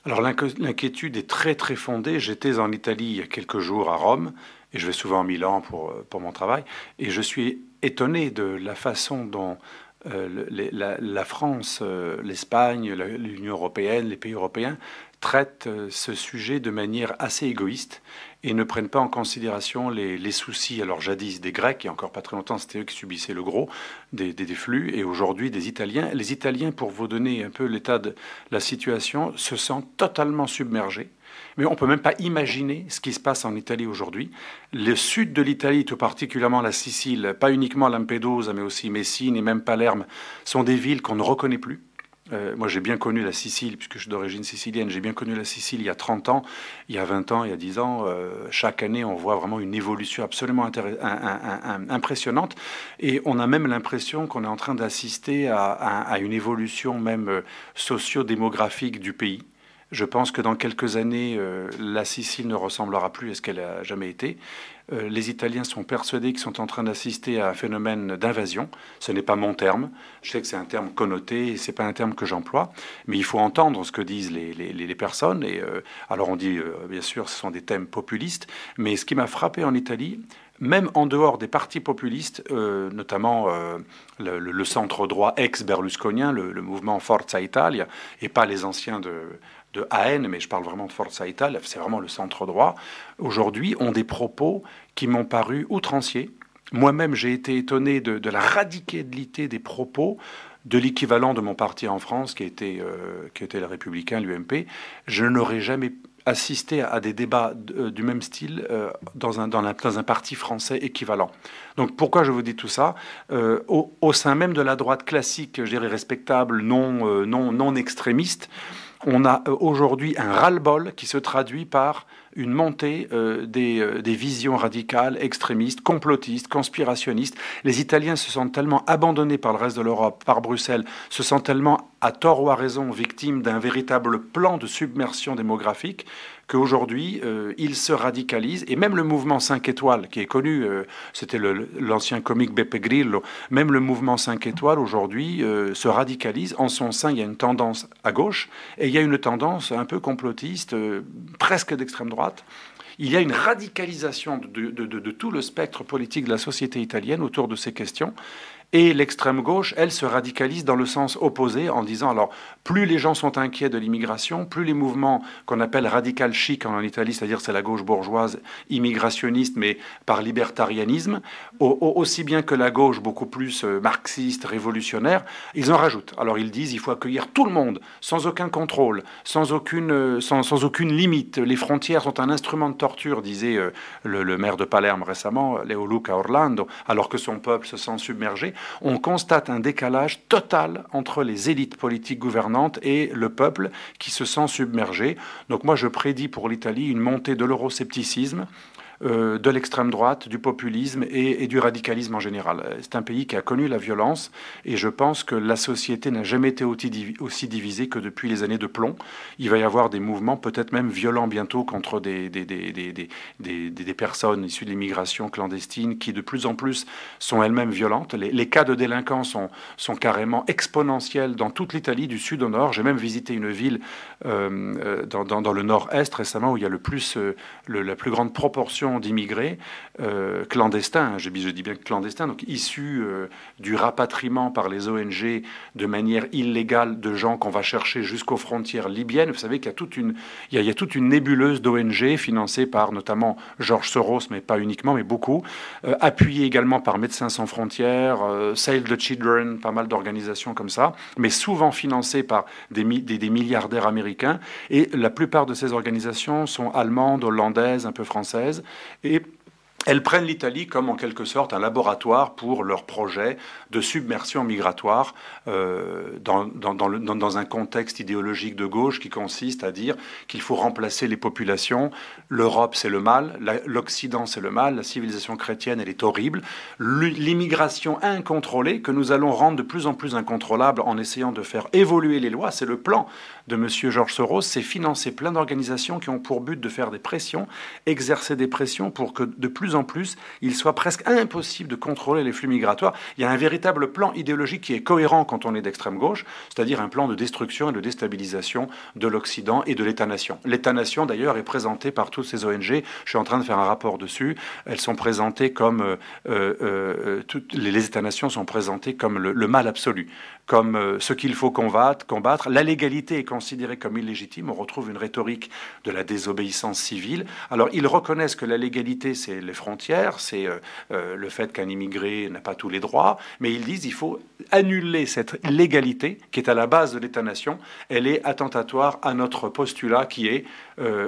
Alors l'inquiétude est très très fondée. J'étais en Italie il y a quelques jours à Rome et je vais souvent à Milan pour mon travail et je suis étonné de la façon dont la France, l'Espagne, l'Union européenne, les pays européens traitent ce sujet de manière assez égoïste et ne prennent pas en considération les soucis, alors jadis des Grecs, il y a encore pas très longtemps, c'était eux qui subissaient le gros des flux, et aujourd'hui des Italiens. Les Italiens, pour vous donner un peu l'état de la situation, se sentent totalement submergés. Mais on ne peut même pas imaginer ce qui se passe en Italie aujourd'hui. Le sud de l'Italie, tout particulièrement la Sicile, pas uniquement Lampedusa, mais aussi Messine et même Palerme, sont des villes qu'on ne reconnaît plus. Moi, j'ai bien connu la Sicile, puisque je suis d'origine sicilienne. J'ai bien connu la Sicile il y a 30 ans, il y a 20 ans, il y a 10 ans. Chaque année, on voit vraiment une évolution absolument impressionnante. Et on a même l'impression qu'on est en train d'assister à une évolution même socio-démographique du pays. Je pense que dans quelques années, la Sicile ne ressemblera plus à ce qu'elle a jamais été. Les Italiens sont persuadés qu'ils sont en train d'assister à un phénomène d'invasion. Ce n'est pas mon terme. Je sais que c'est un terme connoté et c'est pas un terme que j'emploie, mais il faut entendre ce que disent les personnes. Et alors on dit, bien sûr, ce sont des thèmes populistes, mais ce qui m'a frappé en Italie, même en dehors des partis populistes, notamment le centre droit ex-berlusconien, le mouvement Forza Italia, et pas les anciens de AN, mais je parle vraiment de Forza Italia, c'est vraiment le centre droit, aujourd'hui ont des propos qui m'ont paru outranciers. Moi-même, j'ai été étonné de la radicalité des propos de l'équivalent de mon parti en France, qui était le Républicain, l'UMP. Je n'aurais jamais assisté à des débats du même style dans un parti français équivalent. Donc pourquoi je vous dis tout ça au sein même de la droite classique, je dirais respectable, non extrémiste, on a aujourd'hui un ras-le-bol qui se traduit par une montée des visions radicales, extrémistes, complotistes, conspirationnistes. Les Italiens se sentent tellement abandonnés par le reste de l'Europe, par Bruxelles, se sentent tellement, à tort ou à raison, victimes d'un véritable plan de submersion démographique qu'aujourd'hui, ils se radicalisent. Et même le mouvement 5 étoiles, qui est connu, c'était l'ancien comique Beppe Grillo, même le mouvement 5 étoiles, aujourd'hui, se radicalise. En son sein, il y a une tendance à gauche, et il y a une tendance un peu complotiste, presque d'extrême droite. Il y a une radicalisation de tout le spectre politique de la société italienne autour de ces questions. Et l'extrême gauche, elle, se radicalise dans le sens opposé en disant, alors, plus les gens sont inquiets de l'immigration, plus les mouvements qu'on appelle radical chic en Italie, c'est-à-dire c'est la gauche bourgeoise immigrationniste, mais par libertarianisme, aussi bien que la gauche beaucoup plus marxiste, révolutionnaire, ils en rajoutent. Alors ils disent, il faut accueillir tout le monde, sans aucun contrôle, sans aucune limite. Les frontières sont un instrument de torture, disait le maire de Palerme récemment, Leo Luca Orlando, alors que son peuple se sent submergé. On constate un décalage total entre les élites politiques gouvernantes et le peuple qui se sent submergé. Donc moi, je prédis pour l'Italie une montée de l'euroscepticisme, de l'extrême droite, du populisme et du radicalisme en général. C'est un pays qui a connu la violence et je pense que la société n'a jamais été aussi divisée que depuis les années de plomb. Il va y avoir des mouvements peut-être même violents bientôt contre des personnes issues de l'immigration clandestine qui de plus en plus sont elles-mêmes violentes. Les cas de délinquance sont carrément exponentiels dans toute l'Italie, du sud au nord. J'ai même visité une ville dans le nord-est récemment où il y a la plus grande proportion d'immigrés clandestins, je dis bien clandestins, donc issus du rapatriement par les ONG de manière illégale de gens qu'on va chercher jusqu'aux frontières libyennes. Vous savez qu'il y a toute une nébuleuse d'ONG financée par notamment George Soros, mais pas uniquement, mais beaucoup, appuyée également par Médecins sans frontières, Save the Children, pas mal d'organisations comme ça, mais souvent financées par des milliardaires américains. Et la plupart de ces organisations sont allemandes, hollandaises, un peu françaises. Et elles prennent l'Italie comme en quelque sorte un laboratoire pour leur projet de submersion migratoire dans un contexte idéologique de gauche qui consiste à dire qu'il faut remplacer les populations. L'Europe, c'est le mal, l'Occident, c'est le mal, la civilisation chrétienne, elle est horrible. L'immigration incontrôlée, que nous allons rendre de plus en plus incontrôlable en essayant de faire évoluer les lois, c'est le plan de M. George Soros, c'est financer plein d'organisations qui ont pour but de faire des pressions, exercer des pressions pour que de plus plus en plus, il soit presque impossible de contrôler les flux migratoires. Il y a un véritable plan idéologique qui est cohérent quand on est d'extrême gauche, c'est-à-dire un plan de destruction et de déstabilisation de l'Occident et de l'État-nation. L'État-nation, d'ailleurs, est présenté par toutes ces ONG. Je suis en train de faire un rapport dessus. Elles sont présentées comme les États-nations sont présentés comme le mal absolu, comme ce qu'il faut combattre. La légalité est considérée comme illégitime. On retrouve une rhétorique de la désobéissance civile. Alors, ils reconnaissent que la légalité, c'est les frontières, c'est le fait qu'un immigré n'a pas tous les droits, mais ils disent qu'il faut annuler cette légalité qui est à la base de l'État-nation. Elle est attentatoire à notre postulat qui est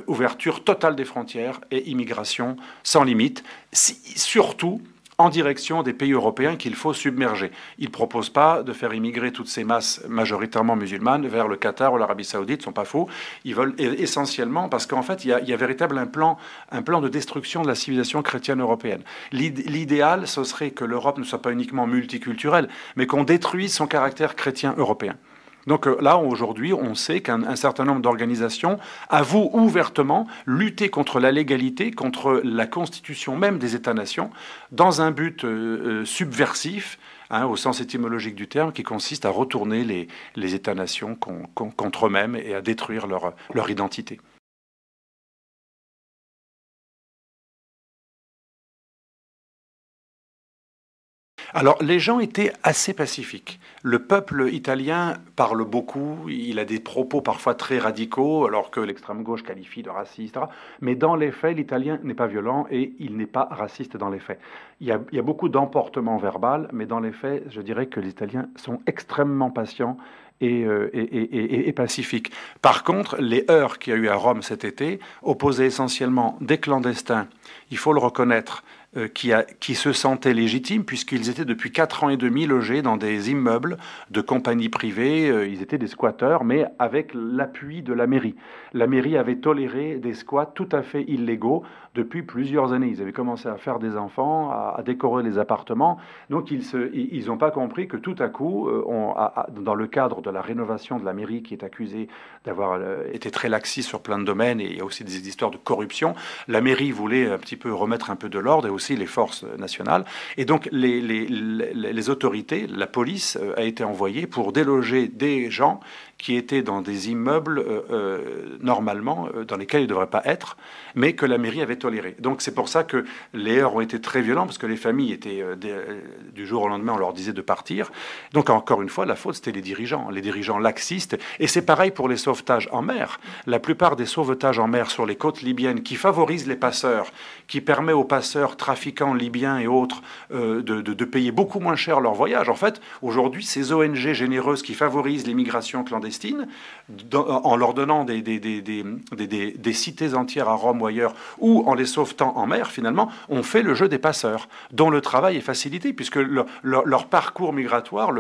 ouverture totale des frontières et immigration sans limite, surtout en direction des pays européens qu'il faut submerger. Ils ne proposent pas de faire immigrer toutes ces masses majoritairement musulmanes vers le Qatar ou l'Arabie Saoudite, ils ne sont pas fous. Ils veulent essentiellement, parce qu'en fait, il y a véritablement un plan de destruction de la civilisation chrétienne européenne. L'idéal, ce serait que l'Europe ne soit pas uniquement multiculturelle, mais qu'on détruise son caractère chrétien européen. Donc là, aujourd'hui, on sait qu'un certain nombre d'organisations avouent ouvertement lutter contre la légalité, contre la constitution même des États-nations, dans un but subversif, au sens étymologique du terme, qui consiste à retourner les États-nations contre eux-mêmes et à détruire leur identité. Alors, les gens étaient assez pacifiques. Le peuple italien parle beaucoup, il a des propos parfois très radicaux, alors que l'extrême gauche qualifie de raciste, etc. Mais dans les faits, l'italien n'est pas violent et il n'est pas raciste dans les faits. Il y a beaucoup d'emportement verbal, mais dans les faits, je dirais que les Italiens sont extrêmement patients et pacifiques. Par contre, les heurts qu'il y a eu à Rome cet été opposaient essentiellement des clandestins, il faut le reconnaître, qui se sentaient légitimes puisqu'ils étaient depuis 4 ans et demi logés dans des immeubles de compagnies privées. Ils étaient des squatteurs, mais avec l'appui de la mairie. La mairie avait toléré des squats tout à fait illégaux depuis plusieurs années. Ils avaient commencé à faire des enfants, à décorer les appartements. Donc ils n'ont pas compris que tout à coup, dans le cadre de la rénovation de la mairie qui est accusée d'avoir été très laxiste sur plein de domaines, et il y a aussi des histoires de corruption, la mairie voulait un petit peu remettre un peu de l'ordre et aussi les forces nationales. Et donc les autorités, la police a été envoyée pour déloger des gens qui étaient dans des immeubles normalement dans lesquels ils ne devraient pas être, mais que la mairie avait toléré. Donc c'est pour ça que les heurts ont été très violents, parce que les familles étaient, du jour au lendemain, on leur disait de partir. Donc encore une fois, la faute, c'était les dirigeants laxistes. Et c'est pareil pour les sauvetages en mer. La plupart des sauvetages en mer sur les côtes libyennes qui favorisent les passeurs, qui permet aux passeurs, trafiquants libyens et autres, de payer beaucoup moins cher leur voyage. En fait, aujourd'hui, ces ONG généreuses qui favorisent l'immigration clandestine, en leur donnant des cités entières à Rome ou ailleurs, ou en les sauvetant en mer, finalement, on fait le jeu des passeurs, dont le travail est facilité, puisque leur parcours migratoire,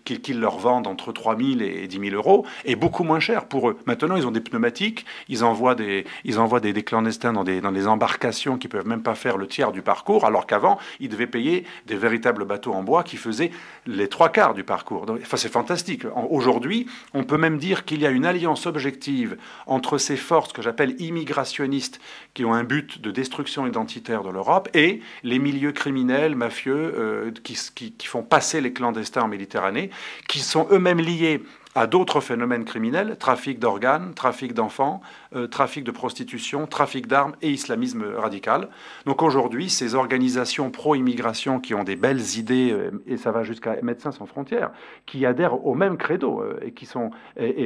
qu'ils leur vendent entre 3 000 et 10 000 euros, est beaucoup moins cher pour eux. Maintenant, ils ont des pneumatiques, ils envoient des clandestins dans des embarcations qui ne peuvent même pas faire le tiers du parcours, alors qu'avant, ils devaient payer des véritables bateaux en bois qui faisaient les 3/4 du parcours. Donc, enfin, c'est fantastique. Aujourd'hui, on peut même dire qu'il y a une alliance objective entre ces forces que j'appelle immigrationnistes, qui ont un but de destruction identitaire de l'Europe, et les milieux criminels, mafieux, qui font passer les clandestins en Méditerranée, qui sont eux-mêmes liés à d'autres phénomènes criminels, trafic d'organes, trafic d'enfants, trafic de prostitution, trafic d'armes et islamisme radical. Donc aujourd'hui, ces organisations pro-immigration qui ont des belles idées, et ça va jusqu'à Médecins sans frontières, qui adhèrent au même credo, et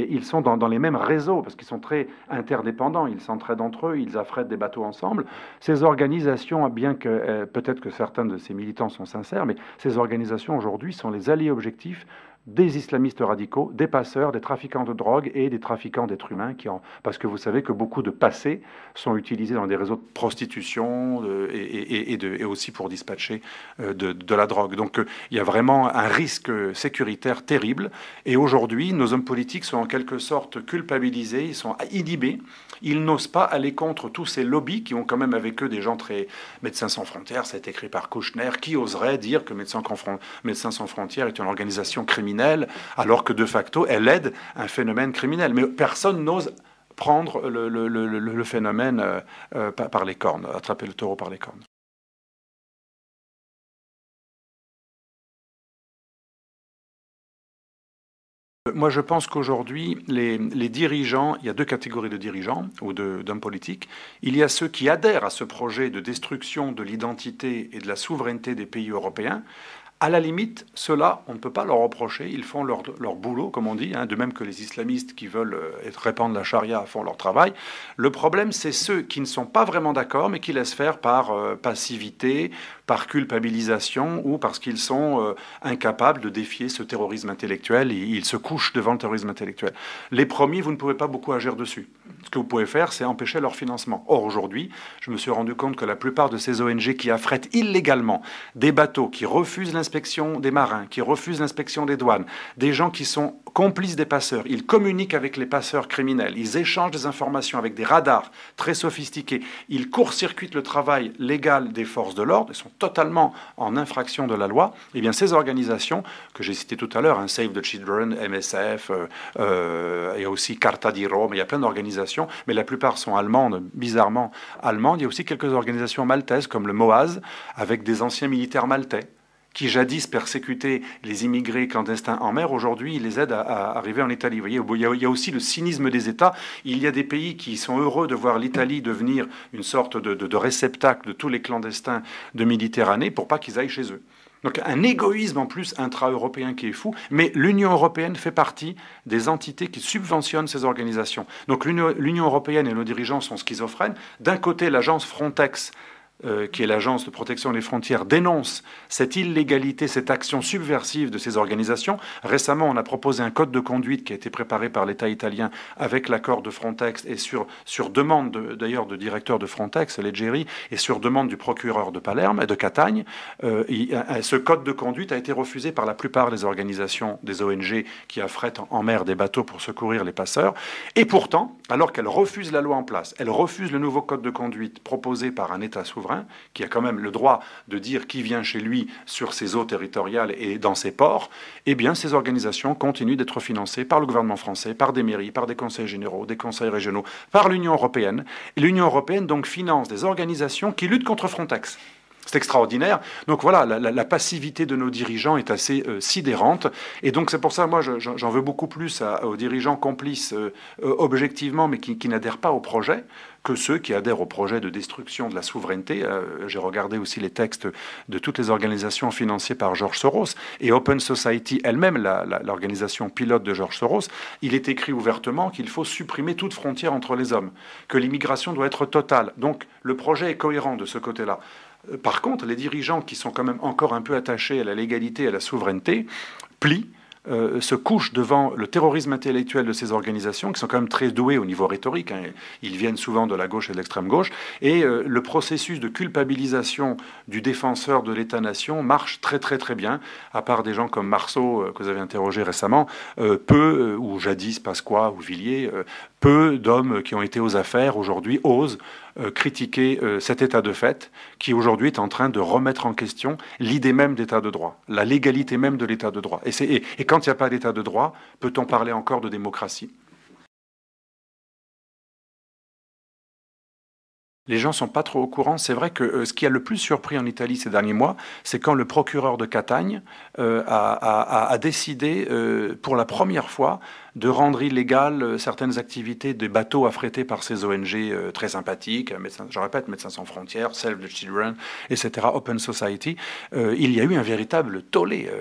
ils sont dans les mêmes réseaux, parce qu'ils sont très interdépendants, ils s'entraident entre eux, ils affrètent des bateaux ensemble. Ces organisations, bien que peut-être que certains de ces militants sont sincères, mais ces organisations aujourd'hui sont les alliés objectifs des islamistes radicaux, des passeurs, des trafiquants de drogue et des trafiquants d'êtres humains, parce que vous savez que beaucoup de passés sont utilisés dans des réseaux de prostitution et aussi pour dispatcher de la drogue. Donc il y a vraiment un risque sécuritaire terrible. Et aujourd'hui, nos hommes politiques sont en quelque sorte culpabilisés, ils sont inhibés. Ils n'osent pas aller contre tous ces lobbies qui ont quand même avec eux des gens très... Médecins sans frontières, ça a été écrit par Kouchner, qui oserait dire que Médecins sans frontières est une organisation criminelle, alors que de facto, elle aide un phénomène criminel. Mais personne n'ose prendre le phénomène par les cornes, attraper le taureau par les cornes. Moi, je pense qu'aujourd'hui, les dirigeants, il y a deux catégories de dirigeants ou d'hommes politiques. Il y a ceux qui adhèrent à ce projet de destruction de l'identité et de la souveraineté des pays européens. À la limite, ceux-là, on ne peut pas leur reprocher, ils font leur boulot, comme on dit, hein, de même que les islamistes qui veulent répandre la charia font leur travail. Le problème, c'est ceux qui ne sont pas vraiment d'accord, mais qui laissent faire par passivité, par culpabilisation ou parce qu'ils sont incapables de défier ce terrorisme intellectuel. Ils se couchent devant le terrorisme intellectuel. Les premiers, vous ne pouvez pas beaucoup agir dessus. Ce que vous pouvez faire, c'est empêcher leur financement. Or, aujourd'hui, je me suis rendu compte que la plupart de ces ONG qui affrètent illégalement des bateaux, qui refusent l'inspection des marins, qui refusent l'inspection des douanes, des gens qui sont complices des passeurs, ils communiquent avec les passeurs criminels, ils échangent des informations avec des radars très sophistiqués, ils court-circuitent le travail légal des forces de l'ordre, ils sont totalement en infraction de la loi. Eh bien, ces organisations que j'ai citées tout à l'heure, hein, Save the Children, MSF, il y a aussi Carta di Rome, il y a plein d'organisations, mais la plupart sont allemandes, bizarrement allemandes. Il y a aussi quelques organisations maltaises comme le MOAS, avec des anciens militaires maltais, qui jadis persécutaient les immigrés clandestins en mer, aujourd'hui, ils les aident à arriver en Italie. Vous voyez, il y a aussi le cynisme des États. Il y a des pays qui sont heureux de voir l'Italie devenir une sorte de réceptacle de tous les clandestins de Méditerranée pour pas qu'ils aillent chez eux. Donc un égoïsme en plus intra-européen qui est fou, mais l'Union européenne fait partie des entités qui subventionnent ces organisations. Donc l'Union européenne et nos dirigeants sont schizophrènes. D'un côté, l'agence Frontex, qui est l'agence de protection des frontières, dénonce cette illégalité, cette action subversive de ces organisations. Récemment, on a proposé un code de conduite qui a été préparé par l'État italien avec l'accord de Frontex et sur demande d'ailleurs de directeur de Frontex, Leggeri, et sur demande du procureur de Palerme et de Catagne. Ce code de conduite a été refusé par la plupart des organisations, des ONG qui affrètent en mer des bateaux pour secourir les passeurs. Et pourtant, alors qu'elle refuse la loi en place, elle refuse le nouveau code de conduite proposé par un État souverain, qui a quand même le droit de dire qui vient chez lui sur ses eaux territoriales et dans ses ports, eh bien ces organisations continuent d'être financées par le gouvernement français, par des mairies, par des conseils généraux, des conseils régionaux, par l'Union européenne. Et l'Union européenne donc finance des organisations qui luttent contre Frontex. C'est extraordinaire. Donc voilà, la passivité de nos dirigeants est assez sidérante. Et donc c'est pour ça, moi, j'en veux beaucoup plus aux dirigeants complices objectivement, mais qui n'adhèrent pas au projet, que ceux qui adhèrent au projet de destruction de la souveraineté. J'ai regardé aussi les textes de toutes les organisations financées par George Soros. Et Open Society elle-même, l'organisation pilote de George Soros, il est écrit ouvertement qu'il faut supprimer toute frontière entre les hommes, que l'immigration doit être totale. Donc le projet est cohérent de ce côté-là. Par contre, les dirigeants qui sont quand même encore un peu attachés à la légalité et à la souveraineté plient, se couchent devant le terrorisme intellectuel de ces organisations, qui sont quand même très douées au niveau rhétorique. Hein. Ils viennent souvent de la gauche et de l'extrême gauche. Et le processus de culpabilisation du défenseur de l'État-nation marche très très très bien, à part des gens comme Marceau, que vous avez interrogé récemment, ou jadis Pasqua ou Villiers, peu d'hommes qui ont été aux affaires aujourd'hui osent critiquer cet état de fait qui aujourd'hui est en train de remettre en question l'idée même d'état de droit, la légalité même de l'état de droit. Et quand il n'y a pas d'état de droit, peut-on parler encore de démocratie ? Les gens ne sont pas trop au courant. C'est vrai que ce qui a le plus surpris en Italie ces derniers mois, c'est quand le procureur de Catagne a décidé pour la première fois de rendre illégales certaines activités des bateaux affrétés par ces ONG très sympathiques, je répète, Médecins sans frontières, Save the Children, etc., Open Society. Il y a eu un véritable tollé.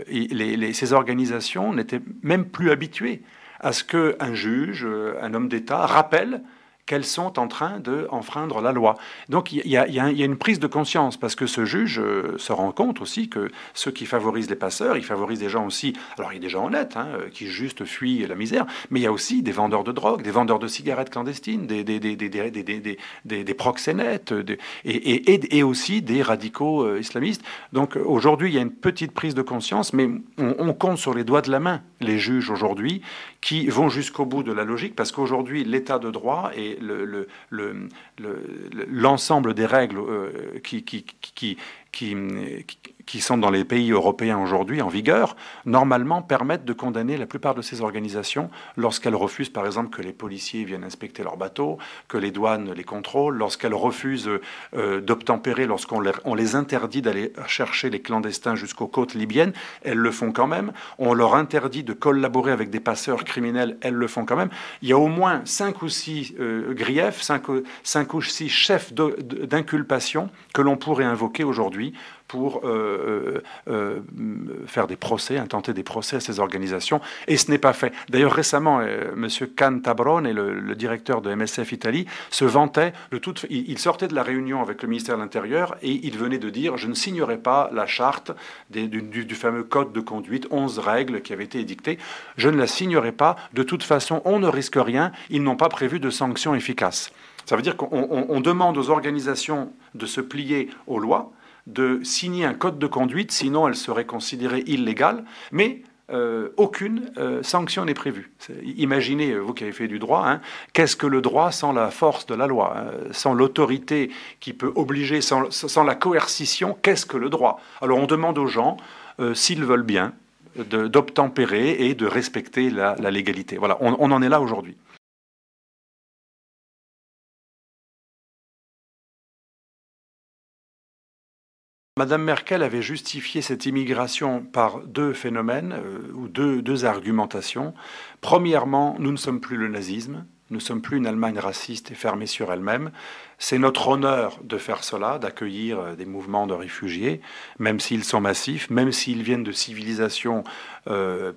Ces organisations n'étaient même plus habituées à ce qu'un juge, un homme d'État, rappelle qu'elles sont en train d'enfreindre la loi. Donc il y a une prise de conscience, parce que ce juge se rend compte aussi que ceux qui favorisent les passeurs, ils favorisent des gens aussi, alors il y a des gens honnêtes, hein, qui juste fuient la misère, mais il y a aussi des vendeurs de drogue, des vendeurs de cigarettes clandestines, des proxénètes, et aussi des radicaux islamistes. Donc aujourd'hui, il y a une petite prise de conscience, mais on compte sur les doigts de la main les juges aujourd'hui qui vont jusqu'au bout de la logique, parce qu'aujourd'hui, l'état de droit et l'ensemble des règles qui, qui sont dans les pays européens aujourd'hui en vigueur, normalement permettent de condamner la plupart de ces organisations lorsqu'elles refusent, par exemple, que les policiers viennent inspecter leurs bateaux, que les douanes les contrôlent, lorsqu'elles refusent d'obtempérer, on les interdit d'aller chercher les clandestins jusqu'aux côtes libyennes, elles le font quand même. On leur interdit de collaborer avec des passeurs criminels, elles le font quand même. Il y a au moins 5 ou 6 griefs, 5 ou 6 chefs d'inculpation que l'on pourrait invoquer aujourd'hui pour faire des procès, intenter des procès à ces organisations. Et ce n'est pas fait. D'ailleurs, récemment, M. Cantabrone, le directeur de MSF Italie, se vantait de toute... Il sortait de la réunion avec le ministère de l'Intérieur et il venait de dire « Je ne signerai pas la charte du fameux code de conduite, 11 règles qui avaient été édictées. Je ne la signerai pas. De toute façon, on ne risque rien. Ils n'ont pas prévu de sanctions efficaces. » Ça veut dire qu'on demande aux organisations de se plier aux lois, de signer un code de conduite, sinon elle serait considérée illégale, mais aucune sanction n'est prévue. Imaginez, vous qui avez fait du droit, hein, qu'est-ce que le droit sans la force de la loi, hein, sans l'autorité qui peut obliger, sans la coercition, qu'est-ce que le droit? Alors on demande aux gens, s'ils veulent bien, d'obtempérer et de respecter la légalité. Voilà, on en est là aujourd'hui. Madame Merkel avait justifié cette immigration par 2 phénomènes, ou deux argumentations. Premièrement, nous ne sommes plus le nazisme, nous ne sommes plus une Allemagne raciste et fermée sur elle-même. C'est notre honneur de faire cela, d'accueillir des mouvements de réfugiés, même s'ils sont massifs, même s'ils viennent de civilisations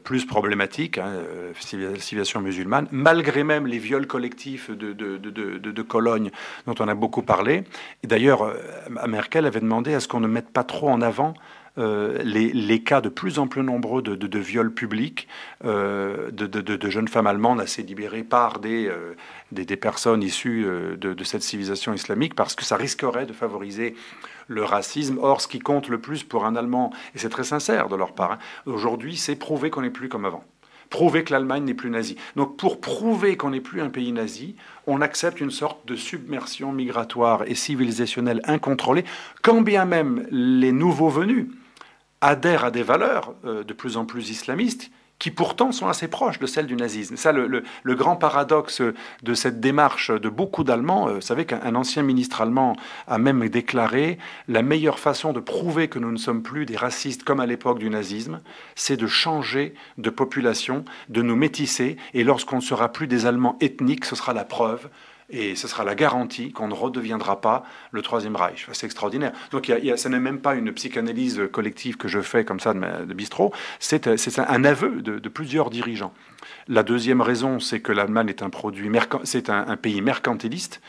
plus problématiques, hein, civilisations musulmanes, malgré même les viols collectifs de Cologne dont on a beaucoup parlé. Et d'ailleurs, Merkel avait demandé à ce qu'on ne mette pas trop en avant les cas de plus en plus nombreux de viols publics de jeunes femmes allemandes assez libérées par des personnes issues de cette civilisation islamique, parce que ça risquerait de favoriser le racisme. Or, ce qui compte le plus pour un Allemand, et c'est très sincère de leur part, hein, aujourd'hui, c'est prouver qu'on n'est plus comme avant. Prouver que l'Allemagne n'est plus nazie. Donc pour prouver qu'on n'est plus un pays nazi, on accepte une sorte de submersion migratoire et civilisationnelle incontrôlée, quand bien même les nouveaux venus adhèrent à des valeurs de plus en plus islamistes, qui pourtant sont assez proches de celles du nazisme. Ça, le grand paradoxe de cette démarche de beaucoup d'Allemands, vous savez qu'un ancien ministre allemand a même déclaré « La meilleure façon de prouver que nous ne sommes plus des racistes comme à l'époque du nazisme, c'est de changer de population, de nous métisser, et lorsqu'on ne sera plus des Allemands ethniques, ce sera la preuve. Et ce sera la garantie qu'on ne redeviendra pas le Troisième Reich. » C'est extraordinaire. Donc ce n'est même pas une psychanalyse collective que je fais comme ça de bistrot, c'est un aveu de plusieurs dirigeants. La deuxième raison, c'est que l'Allemagne est un pays mercantiliste,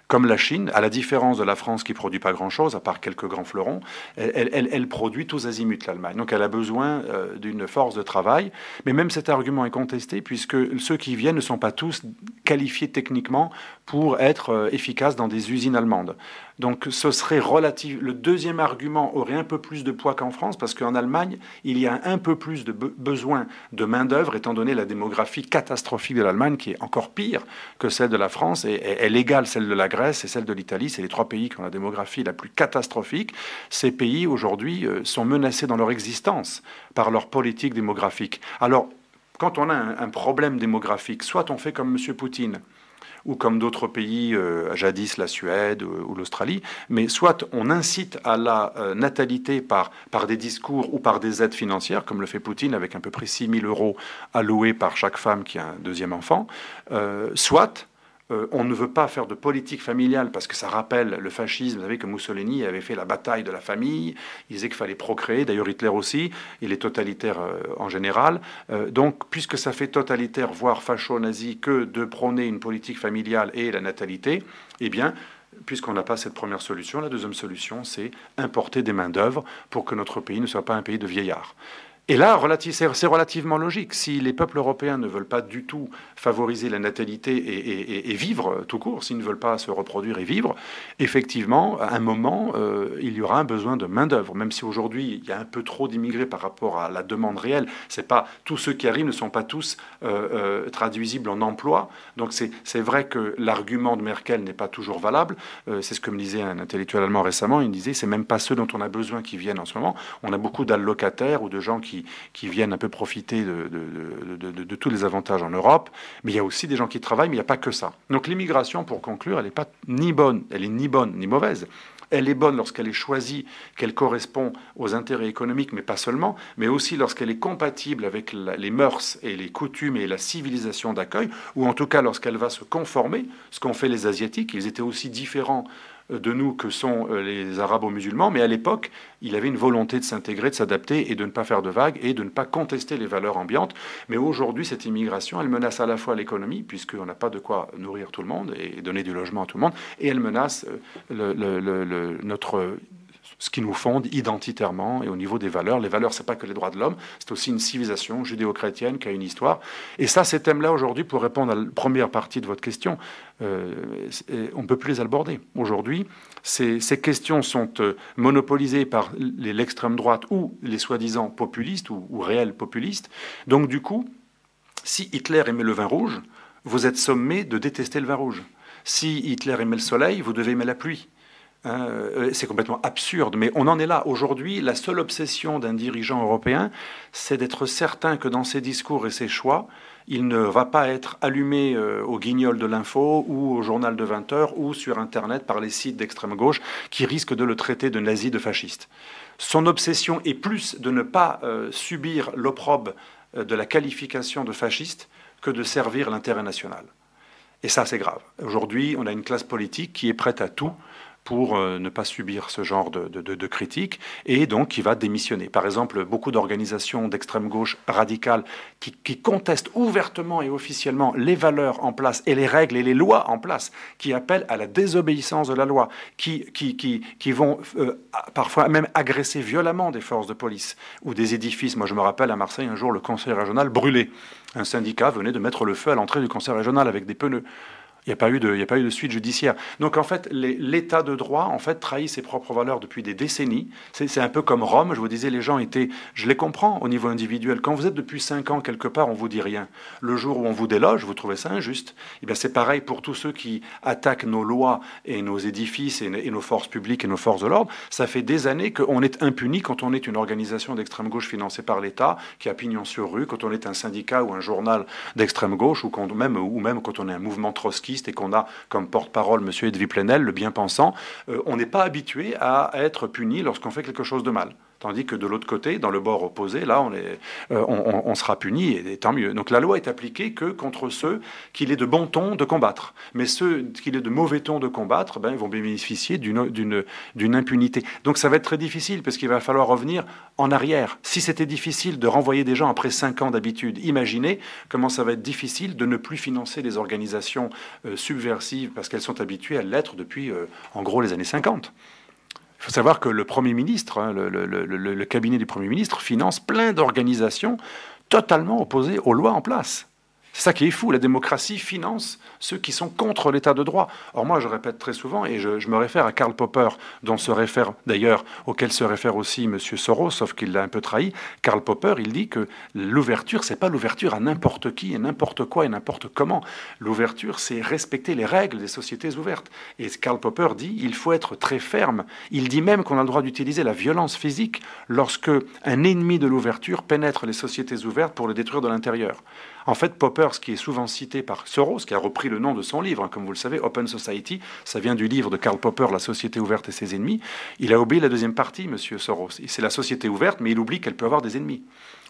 comme la Chine, à la différence de la France qui ne produit pas grand-chose, à part quelques grands fleurons. Elle produit tous azimuts, l'Allemagne. Donc elle a besoin d'une force de travail. Mais même cet argument est contesté, puisque ceux qui viennent ne sont pas tous qualifiés techniquement pour être efficaces dans des usines allemandes. Donc ce serait relatif. Le deuxième argument aurait un peu plus de poids qu'en France, parce qu'en Allemagne, il y a un peu plus de besoin de main-d'œuvre, étant donné la démographie catastrophique de l'Allemagne, qui est encore pire que celle de la France, et elle égale celle de la Grèce et celle de l'Italie. C'est les 3 pays qui ont la démographie la plus catastrophique. Ces pays, aujourd'hui, sont menacés dans leur existence par leur politique démographique. Alors, quand on a un problème démographique, soit on fait comme M. Poutine, ou comme d'autres pays, jadis la Suède ou l'Australie, mais soit on incite à la natalité par des discours ou par des aides financières, comme le fait Poutine avec à peu près 6 000 € alloués par chaque femme qui a un deuxième enfant, soit on ne veut pas faire de politique familiale parce que ça rappelle le fascisme. Vous savez que Mussolini avait fait la bataille de la famille, il disait qu'il fallait procréer, d'ailleurs Hitler aussi, il est totalitaire en général. Donc puisque ça fait totalitaire, voire facho-nazi, que de prôner une politique familiale et la natalité, eh bien, puisqu'on n'a pas cette première solution, la deuxième solution, c'est importer des main-d'œuvre pour que notre pays ne soit pas un pays de vieillards. Et là, c'est relativement logique. Si les peuples européens ne veulent pas du tout favoriser la natalité et vivre tout court, s'ils ne veulent pas se reproduire et vivre, effectivement, à un moment, il y aura un besoin de main-d'œuvre. Même si aujourd'hui, il y a un peu trop d'immigrés par rapport à la demande réelle. C'est pas, tous ceux qui arrivent ne sont pas tous traduisibles en emploi. Donc c'est vrai que l'argument de Merkel n'est pas toujours valable. C'est ce que me disait un intellectuel allemand récemment. Il me disait, c'est même pas ceux dont on a besoin qui viennent en ce moment. On a beaucoup d'allocataires ou de gens qui viennent un peu profiter de tous les avantages en Europe, mais il y a aussi des gens qui travaillent, mais il n'y a pas que ça. Donc l'immigration, pour conclure, elle n'est pas ni bonne, elle est ni bonne ni mauvaise. Elle est bonne lorsqu'elle est choisie, qu'elle correspond aux intérêts économiques, mais pas seulement, mais aussi lorsqu'elle est compatible avec les mœurs et les coutumes et la civilisation d'accueil, ou en tout cas lorsqu'elle va se conformer, ce qu'ont fait les Asiatiques. Ils étaient aussi différents de nous que sont les arabo-musulmans, mais à l'époque, il avait une volonté de s'intégrer, de s'adapter et de ne pas faire de vagues et de ne pas contester les valeurs ambiantes. Mais aujourd'hui, cette immigration, elle menace à la fois l'économie, puisqu'on n'a pas de quoi nourrir tout le monde et donner du logement à tout le monde, et elle menace ce qui nous fonde identitairement et au niveau des valeurs. Les valeurs, c'est pas que les droits de l'homme, c'est aussi une civilisation judéo-chrétienne qui a une histoire. Et ça, ces thèmes-là, aujourd'hui, pour répondre à la première partie de votre question, on ne peut plus les aborder. Aujourd'hui, ces questions sont monopolisées par l'extrême droite ou les soi-disant populistes ou réels populistes. Donc, du coup, si Hitler aimait le vin rouge, vous êtes sommé de détester le vin rouge. Si Hitler aimait le soleil, vous devez aimer la pluie. C'est complètement absurde, mais on en est là. Aujourd'hui, la seule obsession d'un dirigeant européen, c'est d'être certain que dans ses discours et ses choix, il ne va pas être allumé au Guignol de l'info ou au journal de 20 heures ou sur Internet par les sites d'extrême gauche qui risquent de le traiter de nazi, de fasciste. Son obsession est plus de ne pas subir l'opprobre de la qualification de fasciste que de servir l'intérêt national. Et ça, c'est grave. Aujourd'hui, on a une classe politique qui est prête à tout pour ne pas subir ce genre de critiques, et donc qui va démissionner. Par exemple, beaucoup d'organisations d'extrême gauche radicale qui contestent ouvertement et officiellement les valeurs en place et les règles et les lois en place, qui appellent à la désobéissance de la loi, qui vont parfois même agresser violemment des forces de police ou des édifices. Moi, je me rappelle à Marseille, un jour, le conseil régional brûlé. Un syndicat venait de mettre le feu à l'entrée du conseil régional avec des pneus. Il n'y a pas eu de suite judiciaire. Donc en fait, l'état de droit en fait trahit ses propres valeurs depuis des décennies. C'est un peu comme Rome. Je vous disais, les gens étaient, je les comprends au niveau individuel. Quand vous êtes depuis 5 ans quelque part, on vous dit rien. Le jour où on vous déloge, vous trouvez ça injuste. Et bien c'est pareil pour tous ceux qui attaquent nos lois et nos édifices et nos forces publiques et nos forces de l'ordre. Ça fait des années qu'on est impuni quand on est une organisation d'extrême gauche financée par l'État, qui a pignon sur rue, quand on est un syndicat ou un journal d'extrême gauche, ou même quand on est un mouvement trotskiste et qu'on a comme porte-parole M. Edwy Plenel, le bien-pensant, on n'est pas habitué à être puni lorsqu'on fait quelque chose de mal. Tandis que de l'autre côté, dans le bord opposé, là, on sera puni, et tant mieux. Donc la loi est appliquée que contre ceux qu'il est de bon ton de combattre. Mais ceux qu'il est de mauvais ton de combattre, vont bénéficier d'une impunité. Donc ça va être très difficile, parce qu'il va falloir revenir en arrière. Si c'était difficile de renvoyer des gens après 5 ans d'habitude, imaginez comment ça va être difficile de ne plus financer des organisations subversives, parce qu'elles sont habituées à l'être depuis, en gros, les années 50. Il faut savoir que le Premier ministre, le cabinet du Premier ministre, finance plein d'organisations totalement opposées aux lois en place. C'est ça qui est fou, la démocratie finance ceux qui sont contre l'état de droit. Or moi, je répète très souvent, et je me réfère à Karl Popper, auquel se réfère aussi M. Soros, sauf qu'il l'a un peu trahi. Karl Popper, il dit que l'ouverture, c'est pas l'ouverture à n'importe qui, et n'importe quoi, et n'importe comment. L'ouverture, c'est respecter les règles des sociétés ouvertes. Et Karl Popper dit, il faut être très ferme. Il dit même qu'on a le droit d'utiliser la violence physique lorsque un ennemi de l'ouverture pénètre les sociétés ouvertes pour le détruire de l'intérieur. En fait, Popper, ce qui est souvent cité par Soros, qui a repris le nom de son livre, comme vous le savez, Open Society, ça vient du livre de Karl Popper, La société ouverte et ses ennemis, il a oublié la deuxième partie, monsieur Soros. C'est la société ouverte, mais il oublie qu'elle peut avoir des ennemis.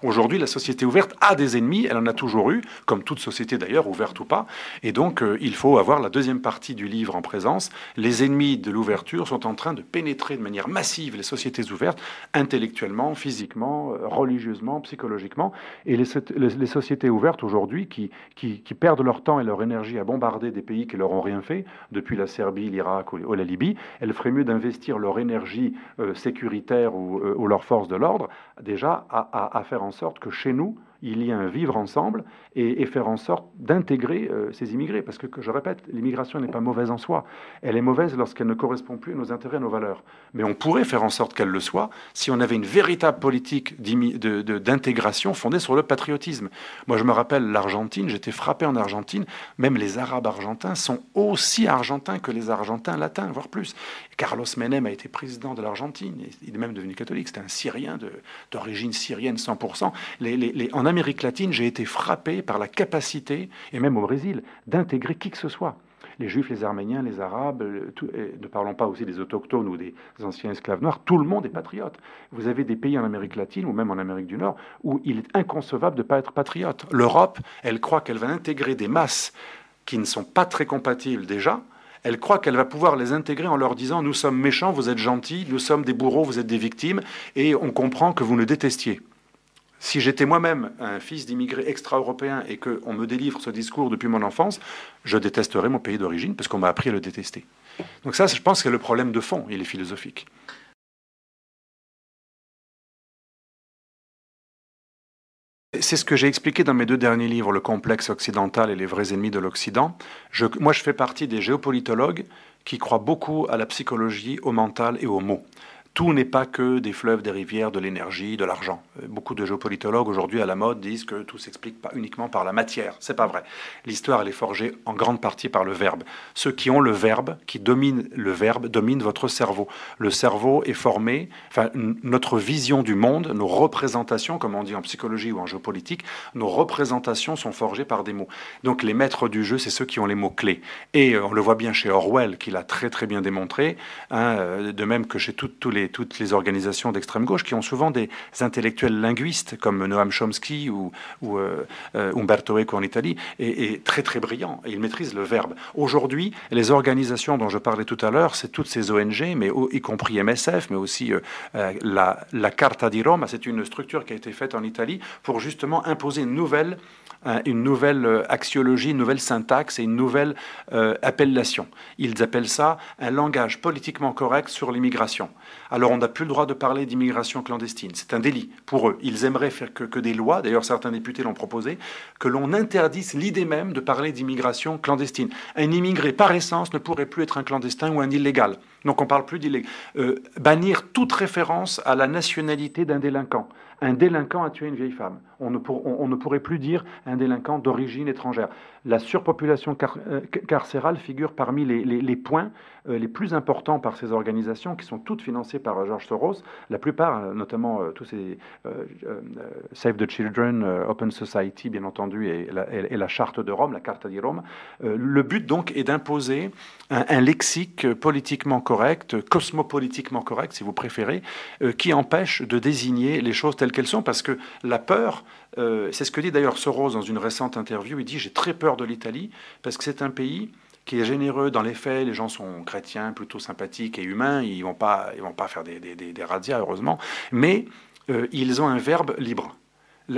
Aujourd'hui, la société ouverte a des ennemis, elle en a toujours eu, comme toute société d'ailleurs, ouverte ou pas, et donc il faut avoir la deuxième partie du livre en présence. Les ennemis de l'ouverture sont en train de pénétrer de manière massive les sociétés ouvertes, intellectuellement, physiquement, religieusement, psychologiquement, et les sociétés ouvertes aujourd'hui qui perdent leur temps et leur énergie à bombarder des pays qui leur ont rien fait, depuis la Serbie, l'Irak ou la Libye, elles feraient mieux d'investir leur énergie sécuritaire ou leurs forces de l'ordre déjà à faire en en sorte que chez nous, il y ait un vivre ensemble et faire en sorte d'intégrer ces immigrés. Parce que, je répète, l'immigration n'est pas mauvaise en soi. Elle est mauvaise lorsqu'elle ne correspond plus à nos intérêts, à nos valeurs. Mais on pourrait faire en sorte qu'elle le soit si on avait une véritable politique d'intégration fondée sur le patriotisme. Moi, je me rappelle l'Argentine, j'étais frappé en Argentine, même les Arabes argentins sont aussi argentins que les Argentins latins, voire plus. Carlos Menem a été président de l'Argentine, il est même devenu catholique, c'était un Syrien d'origine syrienne 100%. En Amérique latine, j'ai été frappé par la capacité, et même au Brésil, d'intégrer qui que ce soit. Les Juifs, les Arméniens, les Arabes, ne parlons pas aussi des autochtones ou des anciens esclaves noirs, tout le monde est patriote. Vous avez des pays en Amérique latine ou même en Amérique du Nord où il est inconcevable de ne pas être patriote. L'Europe, elle croit qu'elle va intégrer des masses qui ne sont pas très compatibles déjà. Elle croit qu'elle va pouvoir les intégrer en leur disant « Nous sommes méchants, vous êtes gentils, nous sommes des bourreaux, vous êtes des victimes, et on comprend que vous nous détestiez. » Si j'étais moi-même un fils d'immigrés extra-européens et qu'on me délivre ce discours depuis mon enfance, je détesterais mon pays d'origine parce qu'on m'a appris à le détester. Donc ça, je pense que c'est le problème de fond, il est philosophique. C'est ce que j'ai expliqué dans mes 2 derniers livres, Le complexe occidental et les vrais ennemis de l'Occident. Moi, je fais partie des géopolitologues qui croient beaucoup à la psychologie, au mental et aux mots. Tout n'est pas que des fleuves, des rivières, de l'énergie, de l'argent. Beaucoup de géopolitologues aujourd'hui à la mode disent que tout s'explique pas uniquement par la matière. C'est pas vrai. L'histoire, elle est forgée en grande partie par le verbe. Ceux qui ont le verbe, qui dominent le verbe, dominent votre cerveau. Le cerveau est formé, notre vision du monde, nos représentations, comme on dit en psychologie ou en géopolitique, nos représentations sont forgées par des mots. Donc les maîtres du jeu, c'est ceux qui ont les mots clés. Et on le voit bien chez Orwell, qui l'a très très bien démontré, de même que chez toutes les organisations d'extrême gauche qui ont souvent des intellectuels linguistes comme Noam Chomsky ou Umberto Eco en Italie, et très très brillants, et ils maîtrisent le verbe. Aujourd'hui, les organisations dont je parlais tout à l'heure, c'est toutes ces ONG, mais y compris MSF, mais aussi la Carta di Roma, c'est une structure qui a été faite en Italie pour justement imposer une nouvelle axiologie, une nouvelle syntaxe et une nouvelle appellation. Ils appellent ça un langage politiquement correct sur l'immigration. Alors on n'a plus le droit de parler d'immigration clandestine. C'est un délit pour eux. Ils aimeraient faire que des lois, d'ailleurs certains députés l'ont proposé, que l'on interdise l'idée même de parler d'immigration clandestine. Un immigré par essence ne pourrait plus être un clandestin ou un illégal. Donc on ne parle plus d'illégal. Bannir toute référence à la nationalité d'un délinquant. Un délinquant a tué une vieille femme. On ne pourrait plus dire un délinquant d'origine étrangère. La surpopulation carcérale figure parmi les points les plus importants par ces organisations qui sont toutes financées par George Soros. La plupart, notamment tous ces Save the Children, Open Society, bien entendu, et la Charte de Rome, la Carta di Rome. Le but donc est d'imposer un lexique politiquement correct, cosmopolitiquement correct, si vous préférez, qui empêche de désigner les choses telles qu'elles sont, parce que la peur, c'est ce que dit d'ailleurs Soros dans une récente interview, il dit « J'ai très peur de l'Italie, parce que c'est un pays qui est généreux dans les faits, les gens sont chrétiens, plutôt sympathiques et humains, ils vont pas faire des razzias, heureusement, mais ils ont un verbe libre. »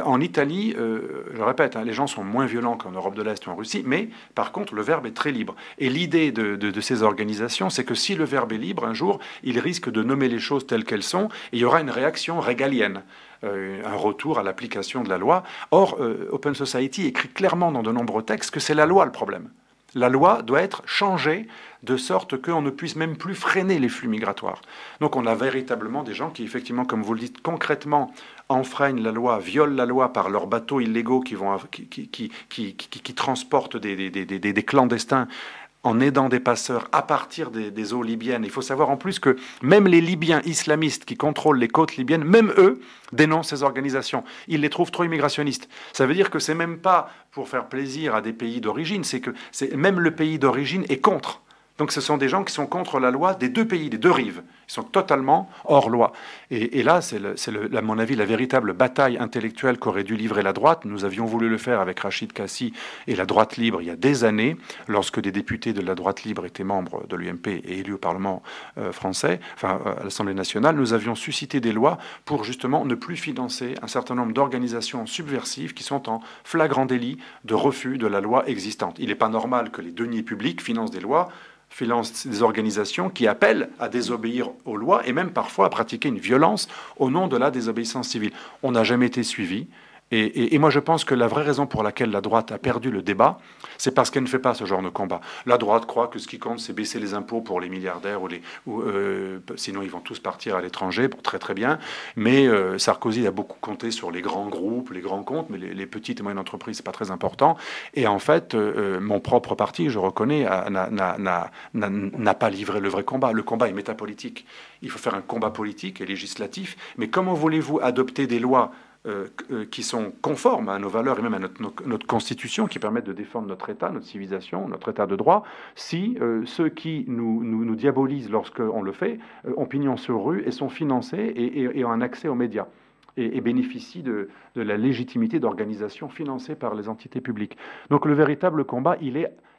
En Italie, je répète, les gens sont moins violents qu'en Europe de l'Est ou en Russie, mais par contre, le verbe est très libre. Et l'idée de ces organisations, c'est que si le verbe est libre, un jour, il risque de nommer les choses telles qu'elles sont, et il y aura une réaction régalienne, un retour à l'application de la loi. Or, Open Society écrit clairement dans de nombreux textes que c'est la loi le problème. La loi doit être changée de sorte qu'on ne puisse même plus freiner les flux migratoires. Donc on a véritablement des gens qui, effectivement, comme vous le dites, concrètement enfreignent la loi, violent la loi par leurs bateaux illégaux qui transportent des clandestins en aidant des passeurs à partir des eaux libyennes. Il faut savoir en plus que même les Libyens islamistes qui contrôlent les côtes libyennes, même eux, dénoncent ces organisations. Ils les trouvent trop immigrationnistes. Ça veut dire que c'est même pas pour faire plaisir à des pays d'origine, c'est que même le pays d'origine est contre. Donc ce sont des gens qui sont contre la loi des deux pays, des deux rives. Ils sont totalement hors loi. Et là, c'est à mon avis, la véritable bataille intellectuelle qu'aurait dû livrer la droite. Nous avions voulu le faire avec Rachid Kassi et la droite libre il y a des années, lorsque des députés de la droite libre étaient membres de l'UMP et élus au Parlement français, enfin à l'Assemblée nationale. Nous avions suscité des lois pour justement ne plus financer un certain nombre d'organisations subversives qui sont en flagrant délit de refus de la loi existante. Il n'est pas normal que les deniers publics financent des lois, financent des organisations qui appellent à désobéir aux lois et même parfois à pratiquer une violence au nom de la désobéissance civile. On n'a jamais été suivi. Et moi, je pense que la vraie raison pour laquelle la droite a perdu le débat, c'est parce qu'elle ne fait pas ce genre de combat. La droite croit que ce qui compte, c'est baisser les impôts pour les milliardaires, sinon ils vont tous partir à l'étranger, très très bien. Mais Sarkozy a beaucoup compté sur les grands groupes, les grands comptes, mais les petites et moyennes entreprises, c'est pas très important. Et en fait, mon propre parti, je reconnais, n'a pas livré le vrai combat. Le combat est métapolitique. Il faut faire un combat politique et législatif. Mais comment voulez-vous adopter des lois qui sont conformes à nos valeurs et même à notre constitution, qui permettent de défendre notre État, notre civilisation, notre État de droit, si ceux qui nous diabolisent lorsqu'on le fait ont pignon sur rue et sont financés et ont un accès aux médias et bénéficient de la légitimité d'organisations financées par les entités publiques. Donc le véritable combat,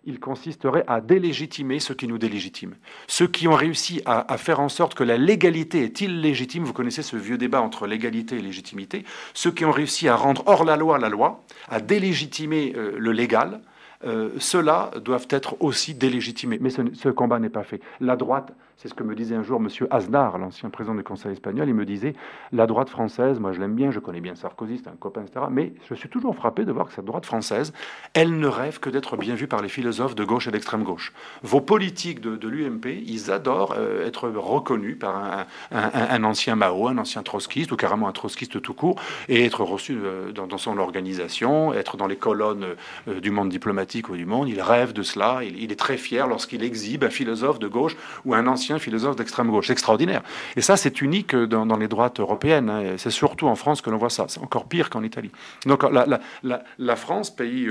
il consisterait à délégitimer ceux qui nous délégitiment. Ceux qui ont réussi à faire en sorte que la légalité est illégitime, vous connaissez ce vieux débat entre légalité et légitimité, ceux qui ont réussi à rendre hors la loi, à délégitimer le légal, ceux-là doivent être aussi délégitimés. Mais ce combat n'est pas fait. La droite, c'est ce que me disait un jour M. Aznar, l'ancien président du Conseil espagnol, il me disait, la droite française, moi je l'aime bien, je connais bien Sarkozy, c'est un copain, etc. Mais je suis toujours frappé de voir que cette droite française, elle ne rêve que d'être bien vue par les philosophes de gauche et d'extrême gauche. Vos politiques de l'UMP, ils adorent être reconnus par un ancien Mao, un ancien trotskiste, ou carrément un trotskiste tout court, et être reçus dans son organisation, être dans les colonnes du monde diplomatique ou du monde. Il rêve de cela, il est très fier lorsqu'il exhibe un philosophe de gauche ou un ancien philosophe d'extrême gauche. C'est extraordinaire. Et ça, c'est unique dans les droites européennes. Hein. C'est surtout en France que l'on voit ça. C'est encore pire qu'en Italie. Donc la France, pays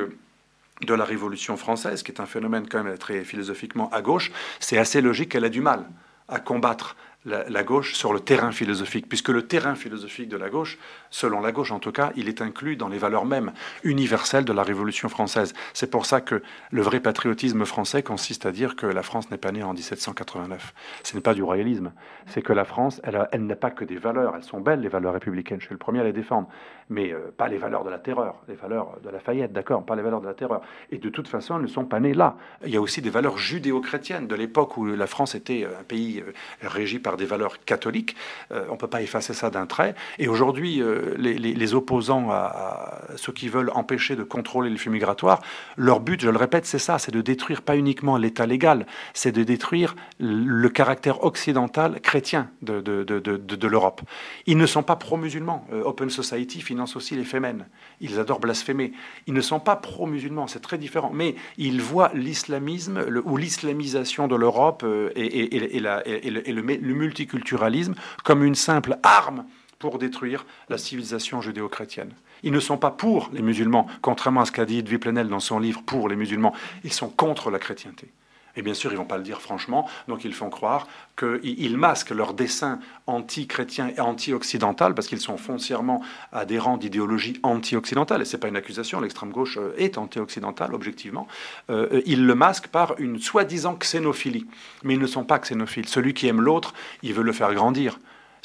de la Révolution française, qui est un phénomène quand même très philosophiquement à gauche, c'est assez logique qu'elle a du mal à combattre la gauche sur le terrain philosophique, puisque le terrain philosophique de la gauche, selon la gauche en tout cas, il est inclus dans les valeurs mêmes universelles de la Révolution française. C'est pour ça que le vrai patriotisme français consiste à dire que la France n'est pas née en 1789. Ce n'est pas du royalisme. C'est que la France, elle n'a pas que des valeurs. Elles sont belles, les valeurs républicaines. Je suis le premier à les défendre. Mais pas les valeurs de la terreur, les valeurs de Lafayette, d'accord, pas les valeurs de la terreur. Et de toute façon, elles ne sont pas nées là. Il y a aussi des valeurs judéo-chrétiennes de l'époque où la France était un pays régi par des valeurs catholiques. On ne peut pas effacer ça d'un trait. Et aujourd'hui, les opposants à ceux qui veulent empêcher de contrôler les flux migratoires, leur but, je le répète, c'est ça, c'est de détruire pas uniquement l'État légal, c'est de détruire le caractère occidental chrétien de l'Europe. Ils ne sont pas pro-musulmans. Open Society finance aussi les Femen. Ils adorent blasphémer. Ils ne sont pas pro-musulmans, c'est très différent. Mais ils voient l'islamisme ou l'islamisation de l'Europe et le multiculturalisme comme une simple arme pour détruire la civilisation judéo-chrétienne. Ils ne sont pas pour les musulmans, contrairement à ce qu'a dit Edwy Plenel dans son livre « Pour les musulmans ». Ils sont contre la chrétienté. Et bien sûr, ils ne vont pas le dire franchement, donc ils font croire qu'ils masquent leur dessein anti-chrétien et anti-occidental, parce qu'ils sont foncièrement adhérents d'idéologies anti-occidentales. Et ce n'est pas une accusation, l'extrême gauche est anti-occidentale, objectivement. Ils le masquent par une soi-disant xénophilie. Mais ils ne sont pas xénophiles. Celui qui aime l'autre, il veut le faire grandir.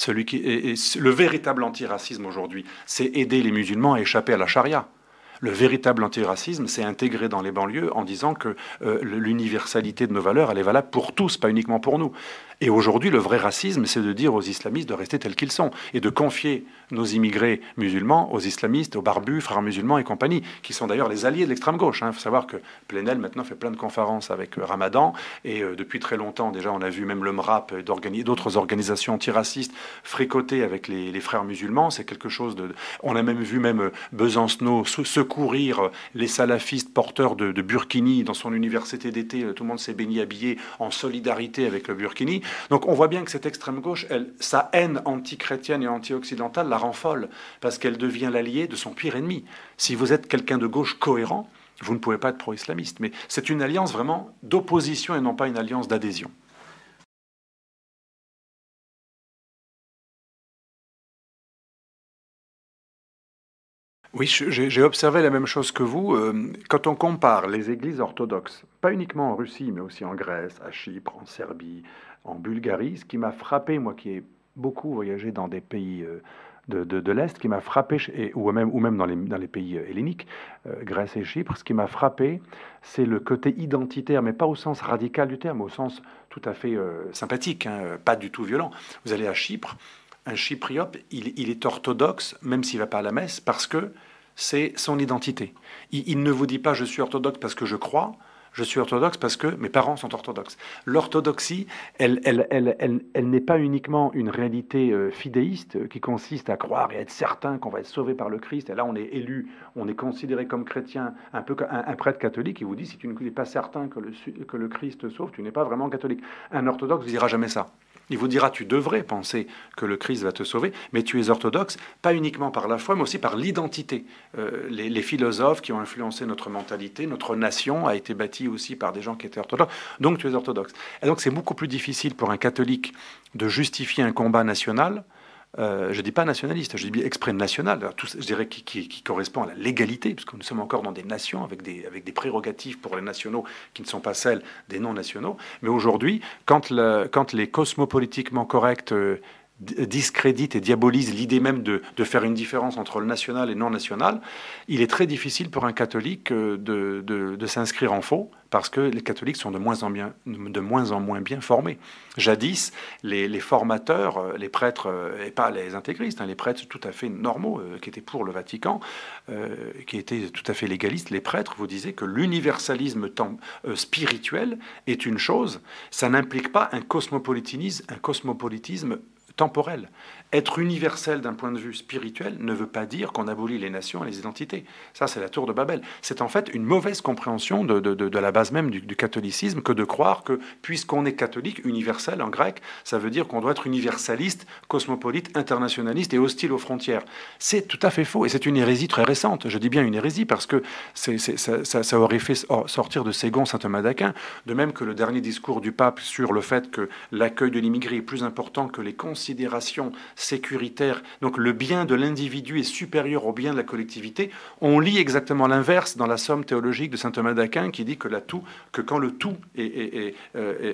Le véritable antiracisme aujourd'hui, c'est aider les musulmans à échapper à la charia. Le véritable antiracisme, c'est intégrer dans les banlieues en disant que l'universalité de nos valeurs, elle est valable pour tous, pas uniquement pour nous. Et aujourd'hui, le vrai racisme, c'est de dire aux islamistes de rester tels qu'ils sont et de confier nos immigrés musulmans aux islamistes, aux barbus, frères musulmans et compagnie, qui sont d'ailleurs les alliés de l'extrême gauche. Il faut savoir que Plenel maintenant fait plein de conférences avec Ramadan et depuis très longtemps déjà, on a vu même le MRAP et d'autres organisations antiracistes fricoter avec les frères musulmans. C'est quelque chose de... On a même vu Besancenot secourir les salafistes porteurs de burkini dans son université d'été. Tout le monde s'est baigné habillé en solidarité avec le burkini. Donc on voit bien que cette extrême gauche, sa haine anti-chrétienne et anti-occidentale la rend folle, parce qu'elle devient l'allié de son pire ennemi. Si vous êtes quelqu'un de gauche cohérent, vous ne pouvez pas être pro-islamiste. Mais c'est une alliance vraiment d'opposition et non pas une alliance d'adhésion. Oui, j'ai observé la même chose que vous. Quand on compare les églises orthodoxes, pas uniquement en Russie, mais aussi en Grèce, à Chypre, en Serbie, en Bulgarie, ce qui m'a frappé, moi qui ai beaucoup voyagé dans des pays de l'Est qui m'a frappé, ou même dans les pays helléniques, Grèce et Chypre. Ce qui m'a frappé, c'est le côté identitaire, mais pas au sens radical du terme, au sens tout à fait sympathique, hein, pas du tout violent. Vous allez à Chypre, un Chypriote, il est orthodoxe, même s'il ne va pas à la messe, parce que c'est son identité. Il ne vous dit pas « je suis orthodoxe parce que je crois », je suis orthodoxe parce que mes parents sont orthodoxes. L'orthodoxie, elle n'est pas uniquement une réalité fidéiste qui consiste à croire et être certain qu'on va être sauvé par le Christ. Et là, on est élu, on est considéré comme chrétien, un peu comme un prêtre catholique qui vous dit si tu n'es pas certain que le Christ te sauve, tu n'es pas vraiment catholique. Un orthodoxe ne dira jamais ça. Il vous dira, tu devrais penser que le Christ va te sauver, mais tu es orthodoxe, pas uniquement par la foi, mais aussi par l'identité. Les philosophes qui ont influencé notre mentalité, notre nation a été bâtie aussi par des gens qui étaient orthodoxes, donc tu es orthodoxe. Et donc c'est beaucoup plus difficile pour un catholique de justifier un combat national. Je ne dis pas nationaliste, je dis exprès national, je dirais qui correspond à la légalité, parce que nous sommes encore dans des nations avec des prérogatives pour les nationaux qui ne sont pas celles des non-nationaux. Mais aujourd'hui, quand les cosmopolitiquement corrects discrédite et diabolise l'idée même de faire une différence entre le national et non national, il est très difficile pour un catholique de s'inscrire en faux, parce que les catholiques sont de moins en moins bien formés. Jadis, les formateurs, les prêtres, et pas les intégristes, hein, les prêtres tout à fait normaux, qui étaient pour le Vatican, qui étaient tout à fait légalistes, les prêtres vous disaient que l'universalisme spirituel est une chose, ça n'implique pas un cosmopolitisme temporel. Être universel d'un point de vue spirituel ne veut pas dire qu'on abolit les nations et les identités. Ça, c'est la tour de Babel. C'est en fait une mauvaise compréhension de la base même du catholicisme que de croire que, puisqu'on est catholique, universel en grec, ça veut dire qu'on doit être universaliste, cosmopolite, internationaliste et hostile aux frontières. C'est tout à fait faux et c'est une hérésie très récente. Je dis bien une hérésie parce que ça aurait fait sortir de Ségon saint Thomas d'Aquin, de même que le dernier discours du pape sur le fait que l'accueil de l'immigré est plus important que les considérations sécuritaire, donc le bien de l'individu est supérieur au bien de la collectivité. On lit exactement l'inverse dans la somme théologique de saint Thomas d'Aquin qui dit que quand le tout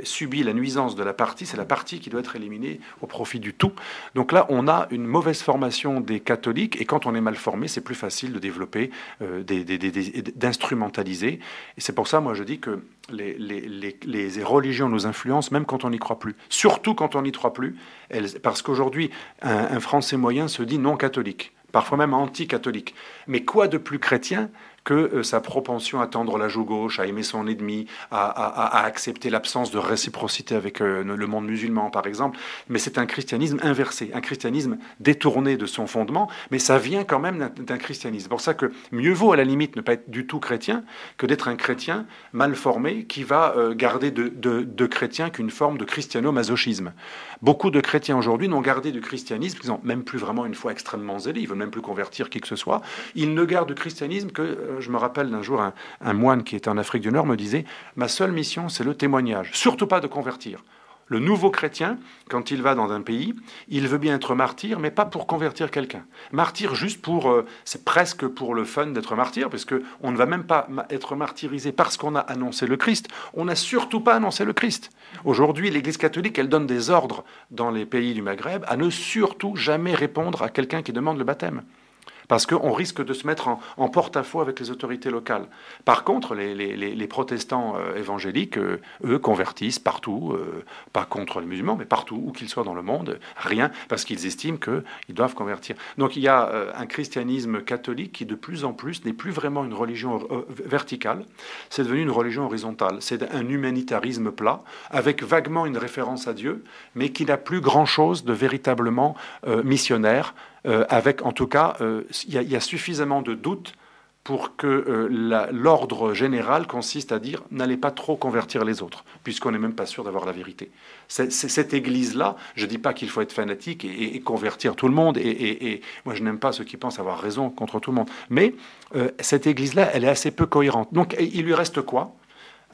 subit la nuisance de la partie, c'est la partie qui doit être éliminée au profit du tout. Donc là, on a une mauvaise formation des catholiques et quand on est mal formé, c'est plus facile de développer, d'instrumentaliser. Et c'est pour ça, moi, je dis que les religions nous influencent même quand on n'y croit plus. Surtout quand on n'y croit plus, parce qu'aujourd'hui, un Français moyen se dit non catholique, parfois même anti-catholique. Mais quoi de plus chrétien que sa propension à tendre la joue gauche, à aimer son ennemi, à accepter l'absence de réciprocité avec le monde musulman, par exemple. Mais c'est un christianisme inversé, un christianisme détourné de son fondement, mais ça vient quand même d'un christianisme. C'est pour ça que mieux vaut à la limite ne pas être du tout chrétien que d'être un chrétien mal formé qui va garder de chrétien qu'une forme de christiano-masochisme. Beaucoup de chrétiens aujourd'hui n'ont gardé du christianisme, ils n'ont même plus vraiment une foi extrêmement zélée, ils ne veulent même plus convertir qui que ce soit. Ils ne gardent du christianisme que... Je me rappelle d'un jour, un moine qui était en Afrique du Nord me disait « Ma seule mission, c'est le témoignage, surtout pas de convertir. » Le nouveau chrétien, quand il va dans un pays, il veut bien être martyr, mais pas pour convertir quelqu'un. Martyr juste c'est presque pour le fun d'être martyr, parce qu'on ne va même pas être martyrisé parce qu'on a annoncé le Christ. On n'a surtout pas annoncé le Christ. Aujourd'hui, l'Église catholique, elle donne des ordres dans les pays du Maghreb à ne surtout jamais répondre à quelqu'un qui demande le baptême. Parce qu'on risque de se mettre en porte-à-faux avec les autorités locales. Par contre, les protestants évangéliques, eux, convertissent partout, pas contre les musulmans, mais partout, où qu'ils soient dans le monde, rien, parce qu'ils estiment qu'ils doivent convertir. Donc il y a un christianisme catholique qui, de plus en plus, n'est plus vraiment une religion verticale, c'est devenu une religion horizontale. C'est un humanitarisme plat, avec vaguement une référence à Dieu, mais qui n'a plus grand-chose de véritablement missionnaire, avec, en tout cas, il y a suffisamment de doutes pour que l'ordre général consiste à dire n'allez pas trop convertir les autres, puisqu'on n'est même pas sûr d'avoir la vérité. Cette église-là, je ne dis pas qu'il faut être fanatique et convertir tout le monde, et moi je n'aime pas ceux qui pensent avoir raison contre tout le monde, mais cette église-là, elle est assez peu cohérente. Donc il lui reste quoi ?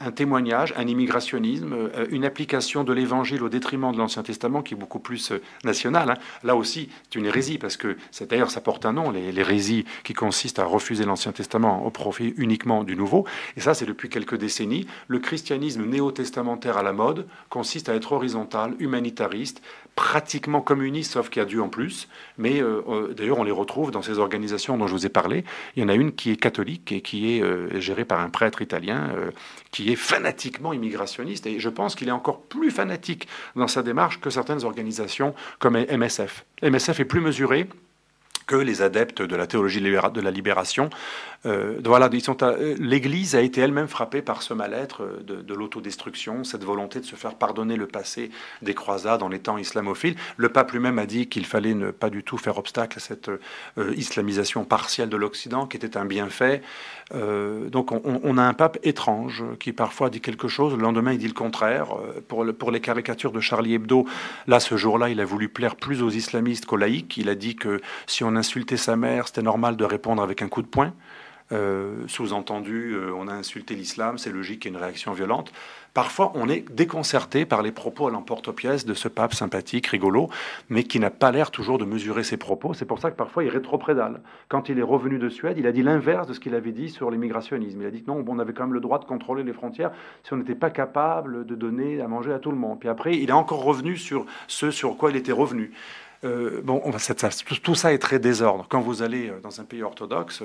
un témoignage, un immigrationnisme, une application de l'Évangile au détriment de l'Ancien Testament qui est beaucoup plus national. Hein. Là aussi, c'est une hérésie, parce que d'ailleurs ça porte un nom, l'hérésie qui consiste à refuser l'Ancien Testament au profit uniquement du Nouveau. Et ça, c'est depuis quelques décennies. Le christianisme néo-testamentaire à la mode consiste à être horizontal, humanitariste, pratiquement communiste, sauf qu'il y a Dieu en plus. Mais d'ailleurs, on les retrouve dans ces organisations dont je vous ai parlé. Il y en a une qui est catholique et qui est gérée par un prêtre italien qui est fanatiquement immigrationniste. Et je pense qu'il est encore plus fanatique dans sa démarche que certaines organisations comme MSF. MSF est plus mesuré que les adeptes de la théologie de la libération. Voilà, l'Église a été elle-même frappée par ce mal-être de l'autodestruction, cette volonté de se faire pardonner le passé des croisades en les temps islamophiles. Le pape lui-même a dit qu'il fallait ne pas du tout faire obstacle à cette islamisation partielle de l'Occident, qui était un bienfait. Donc on a un pape étrange qui parfois dit quelque chose, le lendemain il dit le contraire. Pour les caricatures de Charlie Hebdo, là ce jour-là il a voulu plaire plus aux islamistes qu'aux laïcs. Il a dit que si on insultait sa mère, c'était normal de répondre avec un coup de poing. Sous-entendu, on a insulté l'islam, c'est logique qu'il y ait une réaction violente. Parfois, on est déconcerté par les propos à l'emporte-pièce de ce pape sympathique, rigolo, mais qui n'a pas l'air toujours de mesurer ses propos. C'est pour ça que parfois, il rétroprédale. Quand il est revenu de Suède, il a dit l'inverse de ce qu'il avait dit sur l'immigrationnisme. Il a dit que non, on avait quand même le droit de contrôler les frontières si on n'était pas capable de donner à manger à tout le monde. Puis après, il est encore revenu sur ce sur quoi il était revenu. Tout ça est très désordre. Quand vous allez dans un pays orthodoxe,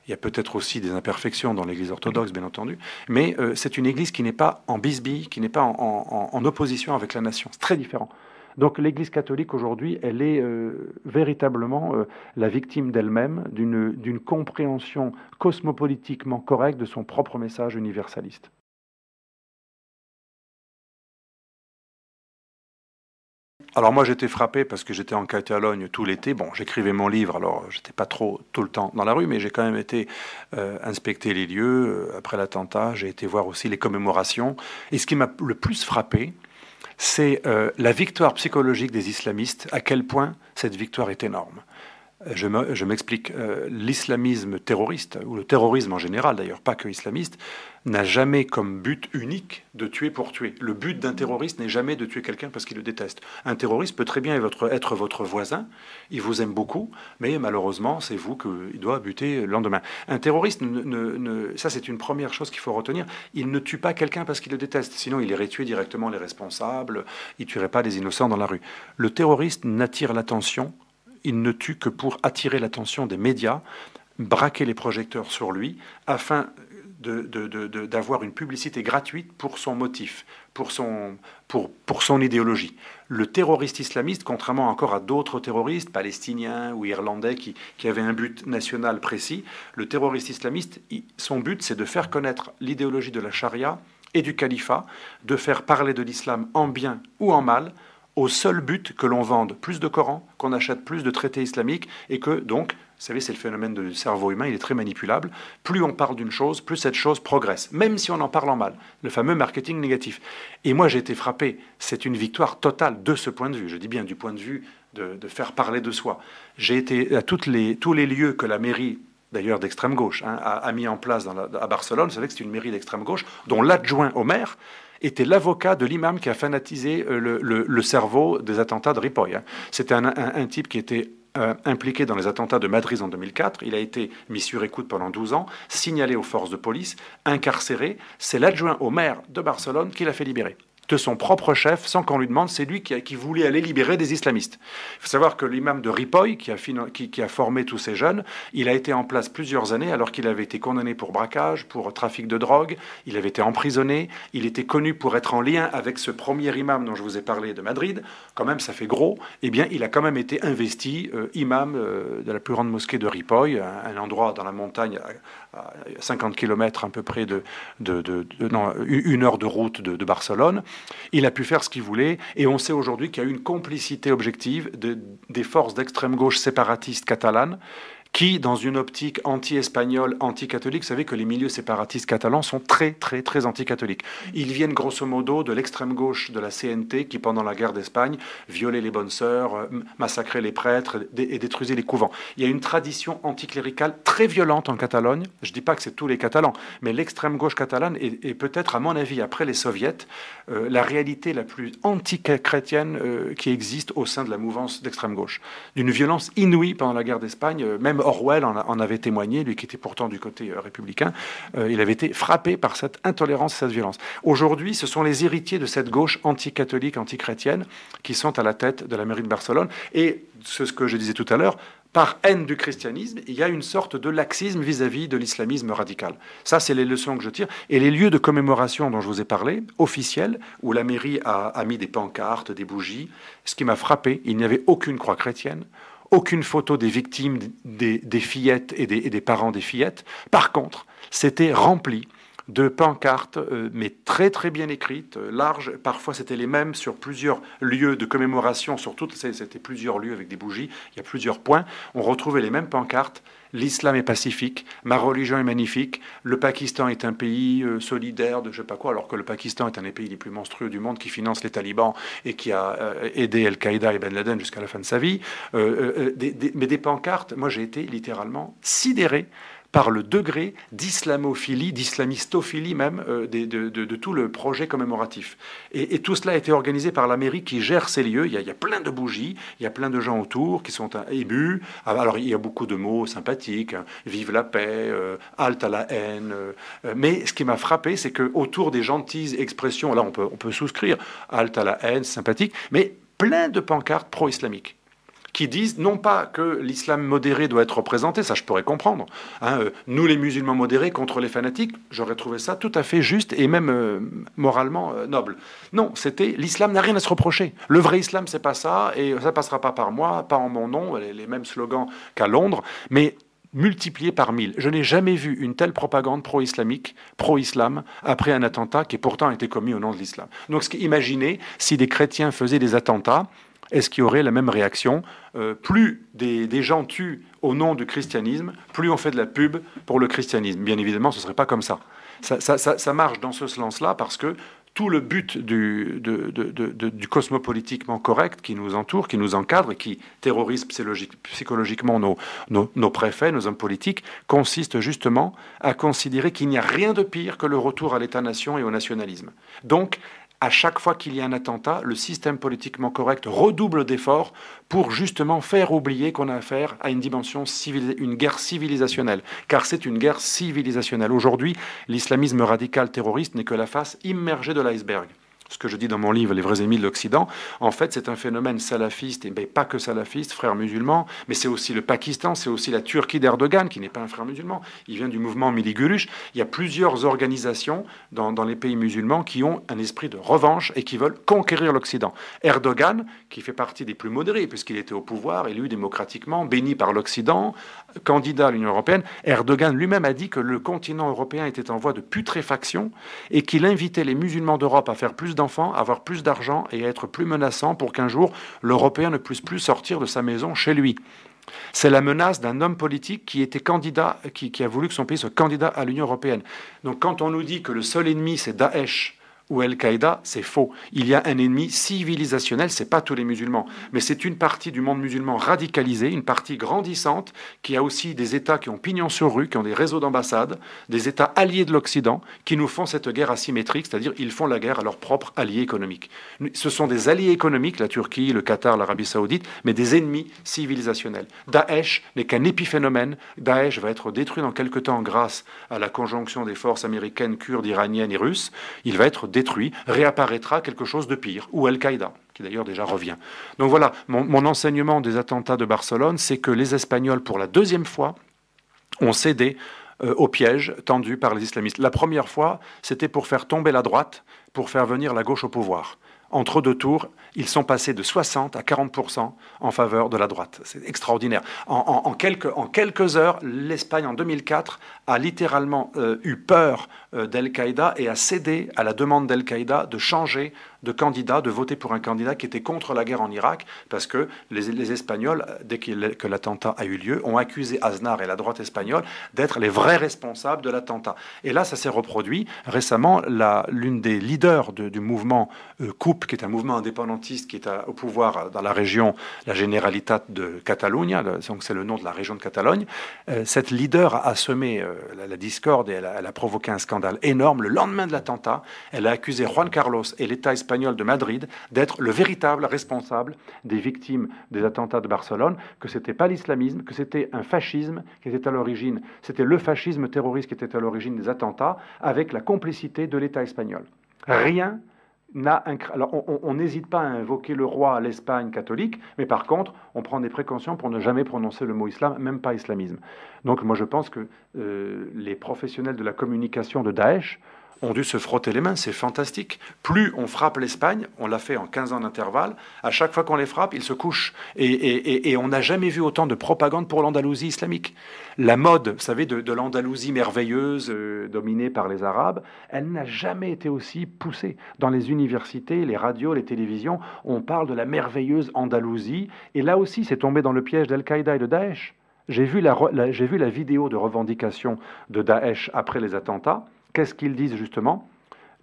il y a peut-être aussi des imperfections dans l'Église orthodoxe, bien entendu, mais c'est une Église qui n'est pas en bisbille, qui n'est pas en opposition avec la nation. C'est très différent. Donc l'Église catholique aujourd'hui, elle est véritablement la victime d'elle-même d'une compréhension cosmopolitiquement correcte de son propre message universaliste. Alors moi j'étais frappé parce que j'étais en Catalogne tout l'été. Bon, j'écrivais mon livre, alors j'étais pas trop tout le temps dans la rue, mais j'ai quand même été inspecter les lieux. Après l'attentat, j'ai été voir aussi les commémorations. Et ce qui m'a le plus frappé, c'est la victoire psychologique des islamistes, à quel point cette victoire est énorme. Je m'explique. L'islamisme terroriste, ou le terrorisme en général d'ailleurs, pas que islamiste, n'a jamais comme but unique de tuer pour tuer. Le but d'un terroriste n'est jamais de tuer quelqu'un parce qu'il le déteste. Un terroriste peut très bien être votre voisin, il vous aime beaucoup, mais malheureusement, c'est vous qu'il doit buter le lendemain. Un terroriste, ça c'est une première chose qu'il faut retenir, il ne tue pas quelqu'un parce qu'il le déteste, sinon il irait tuer directement les responsables, il ne tuerait pas des innocents dans la rue. Le terroriste n'attire l'attention, il ne tue que pour attirer l'attention des médias, braquer les projecteurs sur lui, afin d'avoir une publicité gratuite pour son motif, pour son idéologie. Le terroriste islamiste, contrairement encore à d'autres terroristes, palestiniens ou irlandais, qui avaient un but national précis, le terroriste islamiste, son but, c'est de faire connaître l'idéologie de la charia et du califat, de faire parler de l'islam en bien ou en mal, au seul but que l'on vende plus de Coran, qu'on achète plus de traités islamiques, et que donc, vous savez, c'est le phénomène du cerveau humain, il est très manipulable. Plus on parle d'une chose, plus cette chose progresse, même si on en parle en mal. Le fameux marketing négatif. Et moi, j'ai été frappé. C'est une victoire totale de ce point de vue. Je dis bien du point de vue de faire parler de soi. J'ai été à tous les lieux que la mairie, d'ailleurs d'extrême gauche, a mis en place à Barcelone. Vous savez que c'est une mairie d'extrême gauche, dont l'adjoint au maire était l'avocat de l'imam qui a fanatisé le cerveau des attentats de Ripoll. C'était un type qui était impliqué dans les attentats de Madrid en 2004. Il a été mis sur écoute pendant 12 ans, signalé aux forces de police, incarcéré. C'est l'adjoint au maire de Barcelone qui l'a fait libérer. De son propre chef, sans qu'on lui demande, c'est lui qui voulait aller libérer des islamistes. Il faut savoir que l'imam de Ripoll, qui a formé tous ces jeunes, il a été en place plusieurs années alors qu'il avait été condamné pour braquage, pour trafic de drogue, il avait été emprisonné, il était connu pour être en lien avec ce premier imam dont je vous ai parlé de Madrid, quand même ça fait gros, eh bien il a quand même été investi imam de la plus grande mosquée de Ripoll, un endroit dans la montagne à 50 km à peu près une heure de route de Barcelone. Il a pu faire ce qu'il voulait, et on sait aujourd'hui qu'il y a eu une complicité objective des forces d'extrême gauche séparatistes catalanes qui, dans une optique anti-espagnole, anti-catholique, vous savez que les milieux séparatistes catalans sont très, très, très anti-catholiques. Ils viennent grosso modo de l'extrême gauche de la CNT qui, pendant la guerre d'Espagne, violait les bonnes sœurs, massacrait les prêtres et détruisait les couvents. Il y a une tradition anticléricale très violente en Catalogne. Je ne dis pas que c'est tous les Catalans, mais l'extrême gauche catalane est peut-être, à mon avis, après les Soviets, la réalité la plus anti-chrétienne qui existe au sein de la mouvance d'extrême gauche. D'une violence inouïe pendant la guerre d'Espagne, même Orwell en avait témoigné, lui qui était pourtant du côté républicain. Il avait été frappé par cette intolérance et cette violence. Aujourd'hui, ce sont les héritiers de cette gauche anticatholique, antichrétienne, qui sont à la tête de la mairie de Barcelone. Et ce que je disais tout à l'heure, par haine du christianisme, il y a une sorte de laxisme vis-à-vis de l'islamisme radical. Ça, c'est les leçons que je tire. Et les lieux de commémoration dont je vous ai parlé, officiels, où la mairie a mis des pancartes, des bougies, ce qui m'a frappé, il n'y avait aucune croix chrétienne, aucune photo des victimes, des fillettes et des parents des fillettes. Par contre, c'était rempli de pancartes, mais très très bien écrites, larges. Parfois, c'était les mêmes sur plusieurs lieux de commémoration. Surtout, c'était plusieurs lieux avec des bougies. Il y a plusieurs points. On retrouvait les mêmes pancartes. L'islam est pacifique, ma religion est magnifique, le Pakistan est un pays solidaire de je ne sais pas quoi, alors que le Pakistan est un des pays les plus monstrueux du monde qui finance les talibans et qui a aidé Al-Qaïda et Ben Laden jusqu'à la fin de sa vie. Mais des pancartes, moi j'ai été littéralement sidéré par le degré d'islamophilie, d'islamistophilie même, de tout le projet commémoratif. Et tout cela a été organisé par la mairie qui gère ces lieux. Il y a plein de bougies, il y a plein de gens autour qui sont émus. Alors il y a beaucoup de mots sympathiques, hein, vive la paix, halte à la haine. Mais ce qui m'a frappé, c'est qu'autour des gentilles expressions, là on peut souscrire, halte à la haine, sympathique, mais plein de pancartes pro-islamiques, qui disent non pas que l'islam modéré doit être représenté, ça je pourrais comprendre, hein, nous les musulmans modérés contre les fanatiques, j'aurais trouvé ça tout à fait juste et même moralement noble. Non, c'était l'islam n'a rien à se reprocher. Le vrai islam c'est pas ça et ça passera pas par moi, pas en mon nom, les mêmes slogans qu'à Londres, mais multiplié par 1000. Je n'ai jamais vu une telle propagande pro-islamique, pro-islam, après un attentat qui pourtant a été commis au nom de l'islam. Donc imaginez si des chrétiens faisaient des attentats, est-ce qu'il y aurait la même réaction? Plus des gens tuent au nom du christianisme, plus on fait de la pub pour le christianisme. Bien évidemment, ce ne serait pas comme ça. Ça marche dans ce sens-là parce que tout le but du cosmopolitiquement correct qui nous entoure, qui nous encadre et qui terrorise psychologiquement nos préfets, nos hommes politiques, consiste justement à considérer qu'il n'y a rien de pire que le retour à l'État-nation et au nationalisme. Donc, à chaque fois qu'il y a un attentat, le système politiquement correct redouble d'efforts pour justement faire oublier qu'on a affaire à une dimension une guerre civilisationnelle. Car c'est une guerre civilisationnelle. Aujourd'hui, l'islamisme radical terroriste n'est que la face immergée de l'iceberg. Ce que je dis dans mon livre, Les vrais ennemis de l'Occident, en fait, c'est un phénomène salafiste, et pas que salafiste, frères musulmans, mais c'est aussi le Pakistan, c'est aussi la Turquie d'Erdogan, qui n'est pas un frère musulman, il vient du mouvement Millî-Görüş. Il y a plusieurs organisations dans les pays musulmans qui ont un esprit de revanche et qui veulent conquérir l'Occident. Erdogan, qui fait partie des plus modérés, puisqu'il était au pouvoir, élu démocratiquement, béni par l'Occident, candidat à l'Union européenne, Erdogan lui-même a dit que le continent européen était en voie de putréfaction et qu'il invitait les musulmans d'Europe à faire plus d'enfants, avoir plus d'argent et à être plus menaçant pour qu'un jour l'Européen ne puisse plus sortir de sa maison chez lui. C'est la menace d'un homme politique qui était candidat, qui a voulu que son pays soit candidat à l'Union européenne. Donc quand on nous dit que le seul ennemi c'est Daesh ou Al-Qaïda, c'est faux. Il y a un ennemi civilisationnel, c'est pas tous les musulmans, mais c'est une partie du monde musulman radicalisé, une partie grandissante, qui a aussi des États qui ont pignon sur rue, qui ont des réseaux d'ambassades, des États alliés de l'Occident, qui nous font cette guerre asymétrique, c'est-à-dire ils font la guerre à leurs propres alliés économiques. Ce sont des alliés économiques, la Turquie, le Qatar, l'Arabie Saoudite, mais des ennemis civilisationnels. Daesh n'est qu'un épiphénomène. Daesh va être détruit dans quelque temps grâce à la conjonction des forces américaines, kurdes, iraniennes et russes. Il va être détruit, réapparaîtra quelque chose de pire, ou Al-Qaïda, qui d'ailleurs déjà revient. Donc voilà, mon enseignement des attentats de Barcelone, c'est que les Espagnols, pour la deuxième fois, ont cédé au piège tendu par les islamistes. La première fois, c'était pour faire tomber la droite, pour faire venir la gauche au pouvoir. Entre deux tours, ils sont passés de 60 à 40% en faveur de la droite. C'est extraordinaire. En quelques heures, l'Espagne, en 2004, a littéralement eu peur d'Al-Qaïda et a cédé à la demande d'Al-Qaïda de changer de candidats, de voter pour un candidat qui était contre la guerre en Irak, parce que les Espagnols, dès que l'attentat a eu lieu, ont accusé Aznar et la droite espagnole d'être les vrais responsables de l'attentat. Et là, ça s'est reproduit. Récemment, l'une des leaders du mouvement CUP, qui est un mouvement indépendantiste qui est au pouvoir dans la région, la Generalitat de Catalunya, donc c'est le nom de la région de Catalogne, cette leader a semé la discorde et elle a provoqué un scandale énorme. Le lendemain de l'attentat, elle a accusé Juan Carlos et l'État espagnol de Madrid d'être le véritable responsable des victimes des attentats de Barcelone, que ce n'était pas l'islamisme, que c'était un fascisme qui était à l'origine, c'était le fascisme terroriste qui était à l'origine des attentats, avec la complicité de l'État espagnol. Rien n'a un... Alors on n'hésite pas à invoquer le roi, l'Espagne catholique, mais par contre, on prend des précautions pour ne jamais prononcer le mot islam, même pas islamisme. Donc moi je pense que les professionnels de la communication de Daesh ont dû se frotter les mains, c'est fantastique. Plus on frappe l'Espagne, on l'a fait en 15 ans d'intervalle, à chaque fois qu'on les frappe, ils se couchent. Et on n'a jamais vu autant de propagande pour l'Andalousie islamique. La mode, vous savez, de l'Andalousie merveilleuse, dominée par les Arabes, elle n'a jamais été aussi poussée. Dans les universités, les radios, les télévisions, on parle de la merveilleuse Andalousie. Et là aussi, c'est tombé dans le piège d'Al-Qaïda et de Daesh. J'ai vu la vidéo de revendication de Daesh après les attentats. Qu'est-ce qu'ils disent justement?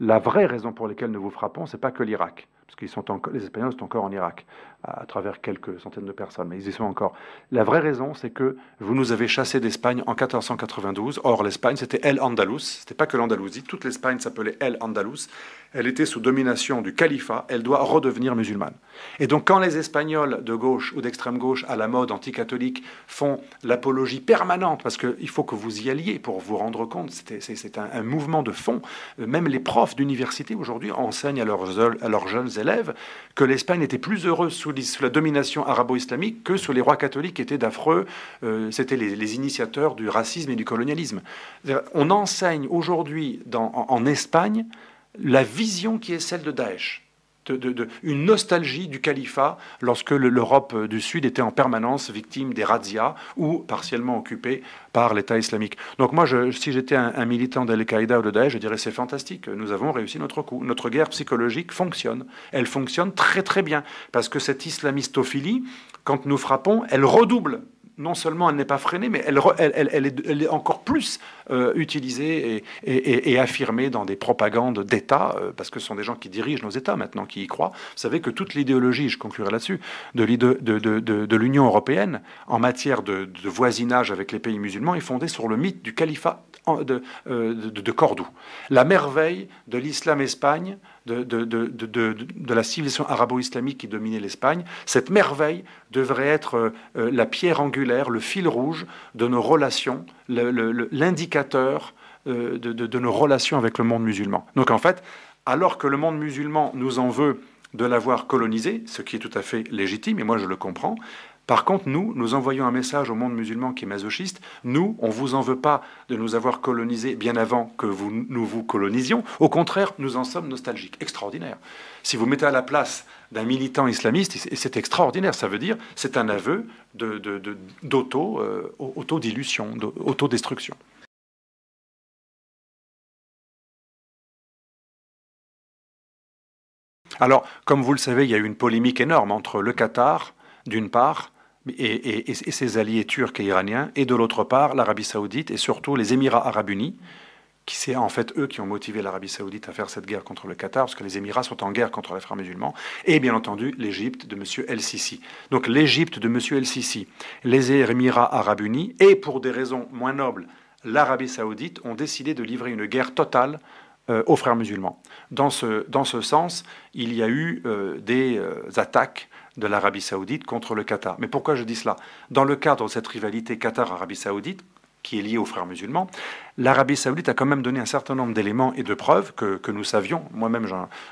La vraie raison pour laquelle nous vous frappons, c'est pas que l'Irak, parce les Espagnols sont encore en Irak, à travers quelques centaines de personnes, mais ils y sont encore. La vraie raison, c'est que vous nous avez chassés d'Espagne en 1492. Or, l'Espagne, c'était El Andalus, c'était pas que l'Andalousie, toute l'Espagne s'appelait El Andalus. Elle était sous domination du califat, elle doit redevenir musulmane. Et donc quand les Espagnols de gauche ou d'extrême gauche à la mode anticatholique font l'apologie permanente, parce qu'il faut que vous y alliez pour vous rendre compte, c'est un mouvement de fond, même les profs d'université aujourd'hui enseignent à leurs jeunes élèves que l'Espagne était plus heureuse sous la domination arabo-islamique que sous les rois catholiques qui étaient d'affreux, c'était les initiateurs du racisme et du colonialisme. On enseigne aujourd'hui en Espagne la vision qui est celle de Daesh, une nostalgie du califat lorsque l'Europe du Sud était en permanence victime des razzias ou partiellement occupée par l'État islamique. Donc moi, si j'étais un militant d'Al-Qaïda ou de Daesh, je dirais c'est fantastique, nous avons réussi notre coup. Notre guerre psychologique fonctionne. Elle fonctionne très très bien, parce que cette islamistophilie, quand nous frappons, elle redouble. Non seulement elle n'est pas freinée, mais elle est encore plus utilisée et affirmée dans des propagandes d'État, parce que ce sont des gens qui dirigent nos États maintenant, qui y croient. Vous savez que toute l'idéologie, je conclurai là-dessus, de l'Union européenne en matière de voisinage avec les pays musulmans est fondée sur le mythe du califat de Cordoue. La merveille de l'islam Espagne, de la civilisation arabo-islamique qui dominait l'Espagne, cette merveille devrait être la pierre angulaire, le fil rouge de nos relations, l'indicateur de nos relations avec le monde musulman. Donc en fait, alors que le monde musulman nous en veut de l'avoir colonisé, ce qui est tout à fait légitime, et moi je le comprends, par contre, nous envoyons un message au monde musulman qui est masochiste. Nous, on ne vous en veut pas de nous avoir colonisés bien avant que nous vous colonisions. Au contraire, nous en sommes nostalgiques. Extraordinaire. Si vous mettez à la place d'un militant islamiste, c'est extraordinaire. Ça veut dire c'est un aveu d'autodilution, d'autodestruction. Alors, comme vous le savez, il y a eu une polémique énorme entre le Qatar, d'une part, et ses alliés turcs et iraniens, et de l'autre part, l'Arabie saoudite et surtout les Émirats arabes unis, qui c'est en fait eux qui ont motivé l'Arabie saoudite à faire cette guerre contre le Qatar, parce que les Émirats sont en guerre contre les frères musulmans, et bien entendu l'Égypte de M. El-Sisi. Donc l'Égypte de M. El-Sisi, les Émirats arabes unis, et pour des raisons moins nobles, l'Arabie saoudite ont décidé de livrer une guerre totale aux frères musulmans. Dans ce sens, il y a eu des attaques de l'Arabie saoudite contre le Qatar. Mais pourquoi je dis cela? Dans le cadre de cette rivalité Qatar-Arabie saoudite, qui est liée aux frères musulmans, l'Arabie saoudite a quand même donné un certain nombre d'éléments et de preuves que nous savions, moi-même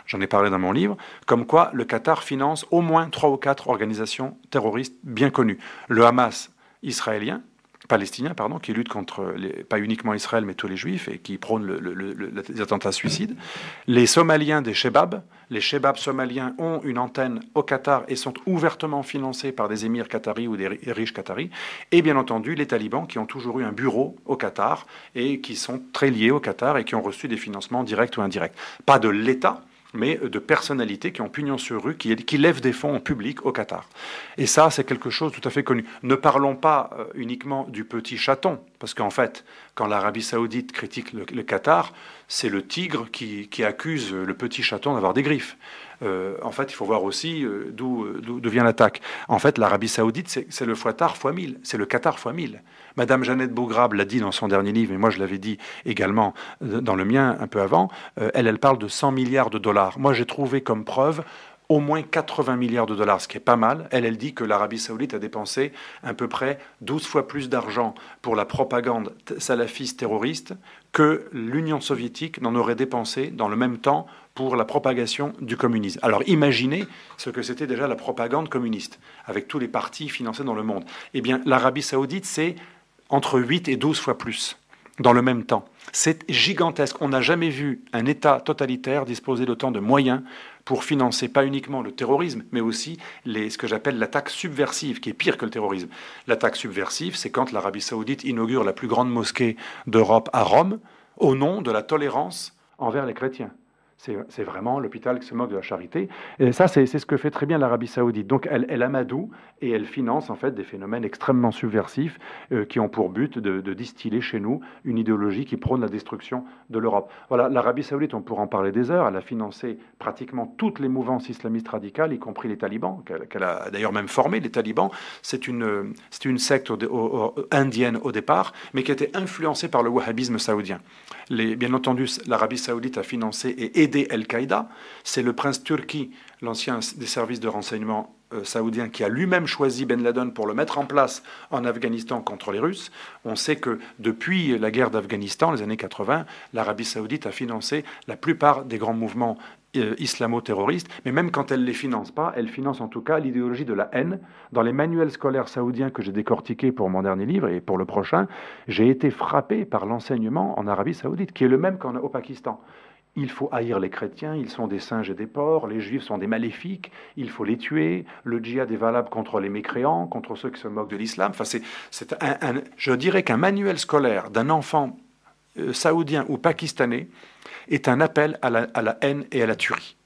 j'en ai parlé dans mon livre, comme quoi le Qatar finance au moins 3 ou 4 organisations terroristes bien connues. Le Hamas israélien, palestiniens, pardon, qui luttent contre, pas uniquement Israël, mais tous les juifs, et qui prônent les attentats suicides. Les Somaliens des Shebab, les Shebab somaliens ont une antenne au Qatar et sont ouvertement financés par des émirs qataris ou des riches qataris. Et bien entendu, les talibans qui ont toujours eu un bureau au Qatar et qui sont très liés au Qatar et qui ont reçu des financements directs ou indirects. Pas de l'État, mais de personnalités qui ont pignon sur rue, qui lèvent des fonds en public au Qatar. Et ça, c'est quelque chose de tout à fait connu. Ne parlons pas uniquement du petit chaton, parce qu'en fait, quand l'Arabie saoudite critique le Qatar, c'est le tigre qui accuse le petit chaton d'avoir des griffes. En fait, il faut voir aussi d'où vient l'attaque. En fait, l'Arabie saoudite, c'est le Qatar fois 1000, c'est le Qatar fois 1000. Madame Jeannette Bougrab l'a dit dans son dernier livre, et moi je l'avais dit également dans le mien un peu avant, elle parle de 100 milliards de dollars. Moi j'ai trouvé comme preuve au moins 80 milliards de dollars, ce qui est pas mal. Elle dit que l'Arabie saoudite a dépensé à peu près 12 fois plus d'argent pour la propagande salafiste terroriste que l'Union soviétique n'en aurait dépensé dans le même temps pour la propagation du communisme. Alors imaginez ce que c'était déjà la propagande communiste, avec tous les partis financés dans le monde. Eh bien, l'Arabie saoudite, c'est entre 8 et 12 fois plus dans le même temps. C'est gigantesque. On n'a jamais vu un État totalitaire disposer d'autant de moyens pour financer pas uniquement le terrorisme, mais aussi ce que j'appelle l'attaque subversive, qui est pire que le terrorisme. L'attaque subversive, c'est quand l'Arabie saoudite inaugure la plus grande mosquée d'Europe à Rome, au nom de la tolérance envers les chrétiens. C'est vraiment l'hôpital qui se moque de la charité. Et ça, c'est ce que fait très bien l'Arabie saoudite. Donc elle amadoue et elle finance en fait des phénomènes extrêmement subversifs qui ont pour but de distiller chez nous une idéologie qui prône la destruction de l'Europe. Voilà, l'Arabie saoudite, on pourra en parler des heures, elle a financé pratiquement toutes les mouvances islamistes radicales, y compris les talibans, qu'elle a d'ailleurs même formé. Les talibans, c'est une secte indienne au départ, mais qui a été influencée par le wahhabisme saoudien. Bien entendu, l'Arabie saoudite a financé et aidé Al-Qaïda. C'est le prince Turki, l'ancien des services de renseignement saoudien, qui a lui-même choisi Ben Laden pour le mettre en place en Afghanistan contre les Russes. On sait que depuis la guerre d'Afghanistan, les années 80, l'Arabie saoudite a financé la plupart des grands mouvements islamo-terroristes, mais même quand elle ne les finance pas, elle finance en tout cas l'idéologie de la haine. Dans les manuels scolaires saoudiens que j'ai décortiqués pour mon dernier livre et pour le prochain, j'ai été frappé par l'enseignement en Arabie saoudite, qui est le même qu'au Pakistan. Il faut haïr les chrétiens, ils sont des singes et des porcs, les juifs sont des maléfiques, il faut les tuer, le djihad est valable contre les mécréants, contre ceux qui se moquent de l'islam. Enfin, je dirais qu'un manuel scolaire d'un enfant saoudien ou pakistanais est un appel à la haine et à la tuerie.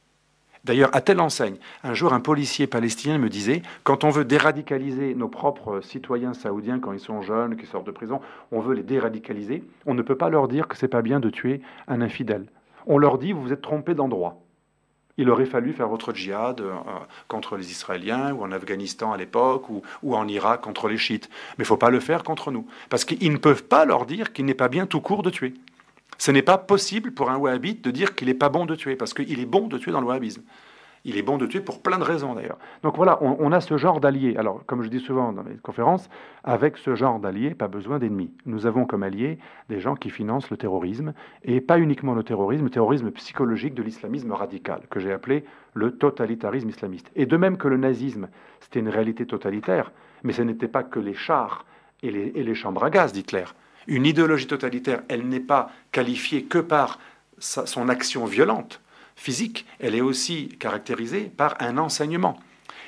D'ailleurs, à telle enseigne, un jour un policier palestinien me disait, quand on veut déradicaliser nos propres citoyens saoudiens quand ils sont jeunes, qui sortent de prison, on veut les déradicaliser, on ne peut pas leur dire que c'est pas bien de tuer un infidèle. On leur dit, vous vous êtes trompés d'endroit. Il aurait fallu faire votre djihad contre les Israéliens, ou en Afghanistan à l'époque, ou en Irak contre les chiites. Mais il ne faut pas le faire contre nous. Parce qu'ils ne peuvent pas leur dire qu'il n'est pas bien tout court de tuer. Ce n'est pas possible pour un wahhabite de dire qu'il n'est pas bon de tuer, parce qu'il est bon de tuer dans le wahhabisme. Il est bon de tuer pour plein de raisons d'ailleurs. Donc voilà, on a ce genre d'alliés. Alors, comme je dis souvent dans mes conférences, avec ce genre d'alliés, pas besoin d'ennemis. Nous avons comme alliés des gens qui financent le terrorisme, et pas uniquement le terrorisme psychologique de l'islamisme radical, que j'ai appelé le totalitarisme islamiste. Et de même que le nazisme, c'était une réalité totalitaire, mais ce n'était pas que les chars et les chambres à gaz d'Hitler. Une idéologie totalitaire, elle n'est pas qualifiée que par son action violente, physique, elle est aussi caractérisée par un enseignement.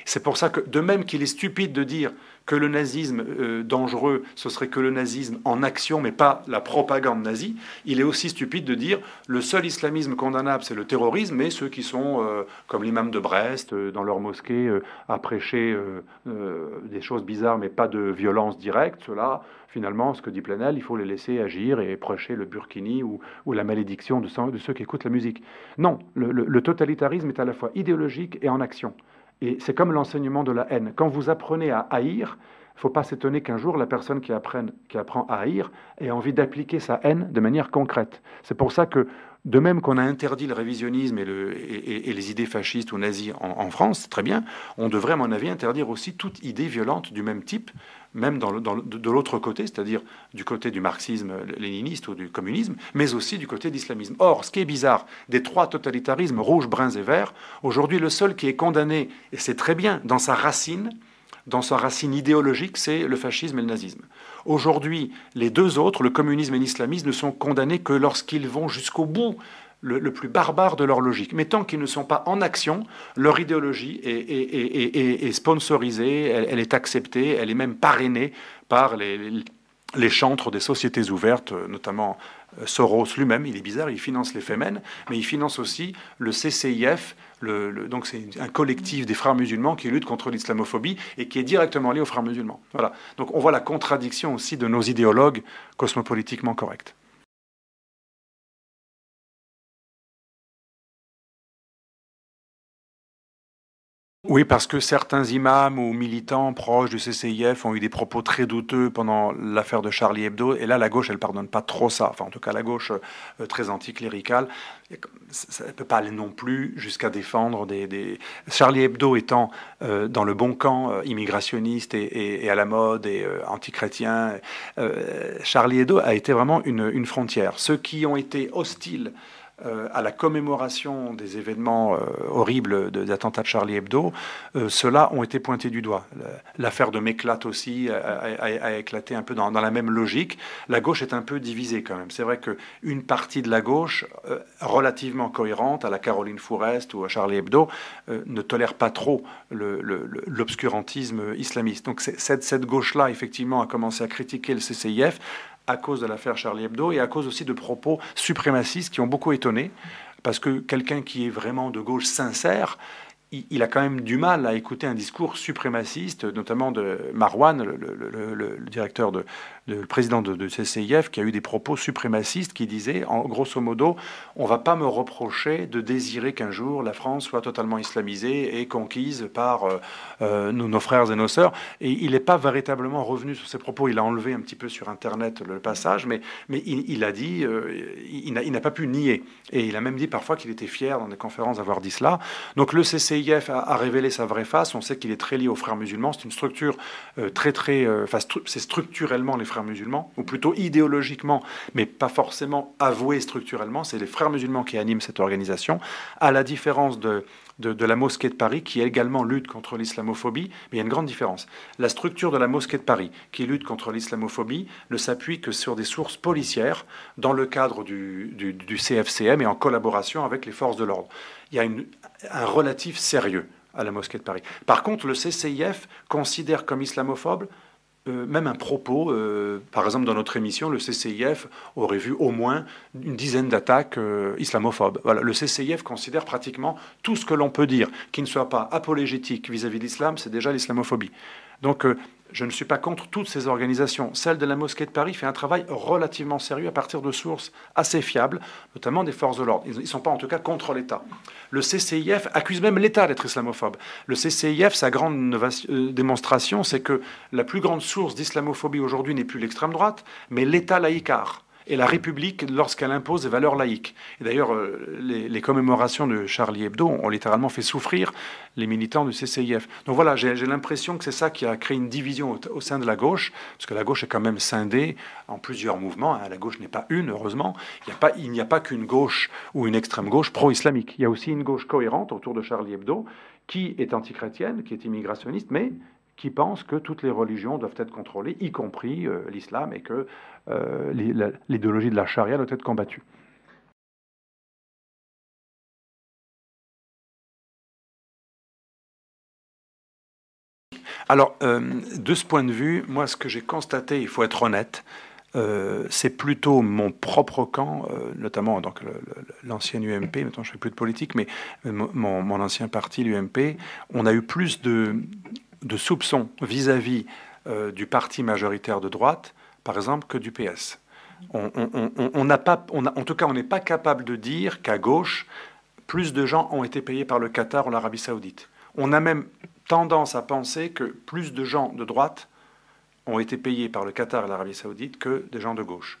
C'est pour ça que, de même qu'il est stupide de dire que le nazisme dangereux, ce serait que le nazisme en action, mais pas la propagande nazie, il est aussi stupide de dire le seul islamisme condamnable, c'est le terrorisme, mais ceux qui sont, comme l'imam de Brest, dans leur mosquée, à prêcher des choses bizarres, mais pas de violence directe, ceux-là, finalement, ce que dit Planel, il faut les laisser agir et prêcher le burkini ou la malédiction de ceux qui écoutent la musique. Non, le totalitarisme est à la fois idéologique et en action. Et c'est comme l'enseignement de la haine. Quand vous apprenez à haïr, il ne faut pas s'étonner qu'un jour, la personne qui apprend à haïr ait envie d'appliquer sa haine de manière concrète. C'est pour ça que, de même qu'on a interdit le révisionnisme et les idées fascistes ou nazies en France, c'est très bien, on devrait, à mon avis, interdire aussi toute idée violente du même type, même de l'autre côté, c'est-à-dire du côté du marxisme léniniste ou du communisme, mais aussi du côté de l'islamisme. Or, ce qui est bizarre, des trois totalitarismes, rouges, bruns et verts, aujourd'hui, le seul qui est condamné, et c'est très bien, dans sa racine idéologique, c'est le fascisme et le nazisme. Aujourd'hui, les deux autres, le communisme et l'islamisme, ne sont condamnés que lorsqu'ils vont jusqu'au bout, le plus barbare de leur logique. Mais tant qu'ils ne sont pas en action, leur idéologie est sponsorisée, elle est acceptée, elle est même parrainée par les chantres des sociétés ouvertes, notamment Soros lui-même, il est bizarre, il finance les Femen, mais il finance aussi le CCIF, donc c'est un collectif des frères musulmans qui lutte contre l'islamophobie et qui est directement lié aux frères musulmans. Voilà. Donc on voit la contradiction aussi de nos idéologues cosmopolitiquement corrects. Oui, parce que certains imams ou militants proches du CCIF ont eu des propos très douteux pendant l'affaire de Charlie Hebdo, et là, la gauche, elle pardonne pas trop ça. Enfin, en tout cas, la gauche très anticléricale, ça ne peut pas aller non plus jusqu'à défendre Charlie Hebdo étant dans le bon camp immigrationniste et à la mode et antichrétien. Charlie Hebdo a été vraiment une frontière. Ceux qui ont été hostiles à la commémoration des événements horribles des attentats de Charlie Hebdo, ceux-là ont été pointés du doigt. L'affaire de Meklat aussi a éclaté un peu dans la même logique. La gauche est un peu divisée quand même. C'est vrai qu'une partie de la gauche, relativement cohérente, à la Caroline Fourest ou à Charlie Hebdo, ne tolère pas trop l'obscurantisme islamiste. Donc cette gauche-là, effectivement, a commencé à critiquer le CCIF à cause de l'affaire Charlie Hebdo et à cause aussi de propos suprémacistes qui ont beaucoup étonné, parce que quelqu'un qui est vraiment de gauche sincère, il a quand même du mal à écouter un discours suprémaciste, notamment de Marwan, le directeur le président de CCIF, qui a eu des propos suprémacistes qui disaient, en grosso modo, on ne va pas me reprocher de désirer qu'un jour la France soit totalement islamisée et conquise par nos frères et nos sœurs. Et il n'est pas véritablement revenu sur ces propos. Il a enlevé un petit peu sur Internet le passage, mais il a dit, il n'a pas pu nier. Et il a même dit parfois qu'il était fier dans des conférences d'avoir dit cela. Donc le CCIF a révélé sa vraie face. On sait qu'il est très lié aux frères musulmans. C'est une structure c'est structurellement les frères musulmans, ou plutôt idéologiquement, mais pas forcément avoué structurellement. C'est les frères musulmans qui animent cette organisation, à la différence de la mosquée de Paris, qui également lutte contre l'islamophobie. Mais il y a une grande différence. La structure de la mosquée de Paris, qui lutte contre l'islamophobie, ne s'appuie que sur des sources policières, dans le cadre du CFCM et en collaboration avec les forces de l'ordre. Il y a un relatif sérieux à la mosquée de Paris. Par contre, le CCIF considère comme islamophobe même un propos, par exemple dans notre émission, le CCIF aurait vu au moins une dizaine d'attaques islamophobes. Voilà, le CCIF considère pratiquement tout ce que l'on peut dire qui ne soit pas apologétique vis-à-vis de l'islam, c'est déjà l'islamophobie. Donc je ne suis pas contre toutes ces organisations. Celle de la mosquée de Paris fait un travail relativement sérieux à partir de sources assez fiables, notamment des forces de l'ordre. Ils ne sont pas en tout cas contre l'État. Le CCIF accuse même l'État d'être islamophobe. Le CCIF, sa grande démonstration, c'est que la plus grande source d'islamophobie aujourd'hui n'est plus l'extrême droite, mais l'État laïcard. Et la République lorsqu'elle impose des valeurs laïques. Et d'ailleurs, les commémorations de Charlie Hebdo ont littéralement fait souffrir les militants du CCIF. Donc voilà, j'ai l'impression que c'est ça qui a créé une division au sein de la gauche, parce que la gauche est quand même scindée en plusieurs mouvements. La gauche n'est pas une, heureusement. Il n'y a pas qu'une gauche ou une extrême gauche pro-islamique. Il y a aussi une gauche cohérente autour de Charlie Hebdo, qui est antichrétienne, qui est immigrationniste, mais qui pense que toutes les religions doivent être contrôlées, y compris l'islam, et que l'idéologie de la charia doit être combattue. Alors, de ce point de vue, moi, ce que j'ai constaté, il faut être honnête, c'est plutôt mon propre camp, notamment donc l'ancienne UMP, maintenant je ne fais plus de politique, mais mon ancien parti, l'UMP, on a eu plus de soupçons vis-à-vis du parti majoritaire de droite, par exemple, que du PS. En tout cas, on n'est pas capable de dire qu'à gauche, plus de gens ont été payés par le Qatar ou l'Arabie Saoudite. On a même tendance à penser que plus de gens de droite ont été payés par le Qatar et l'Arabie Saoudite que des gens de gauche.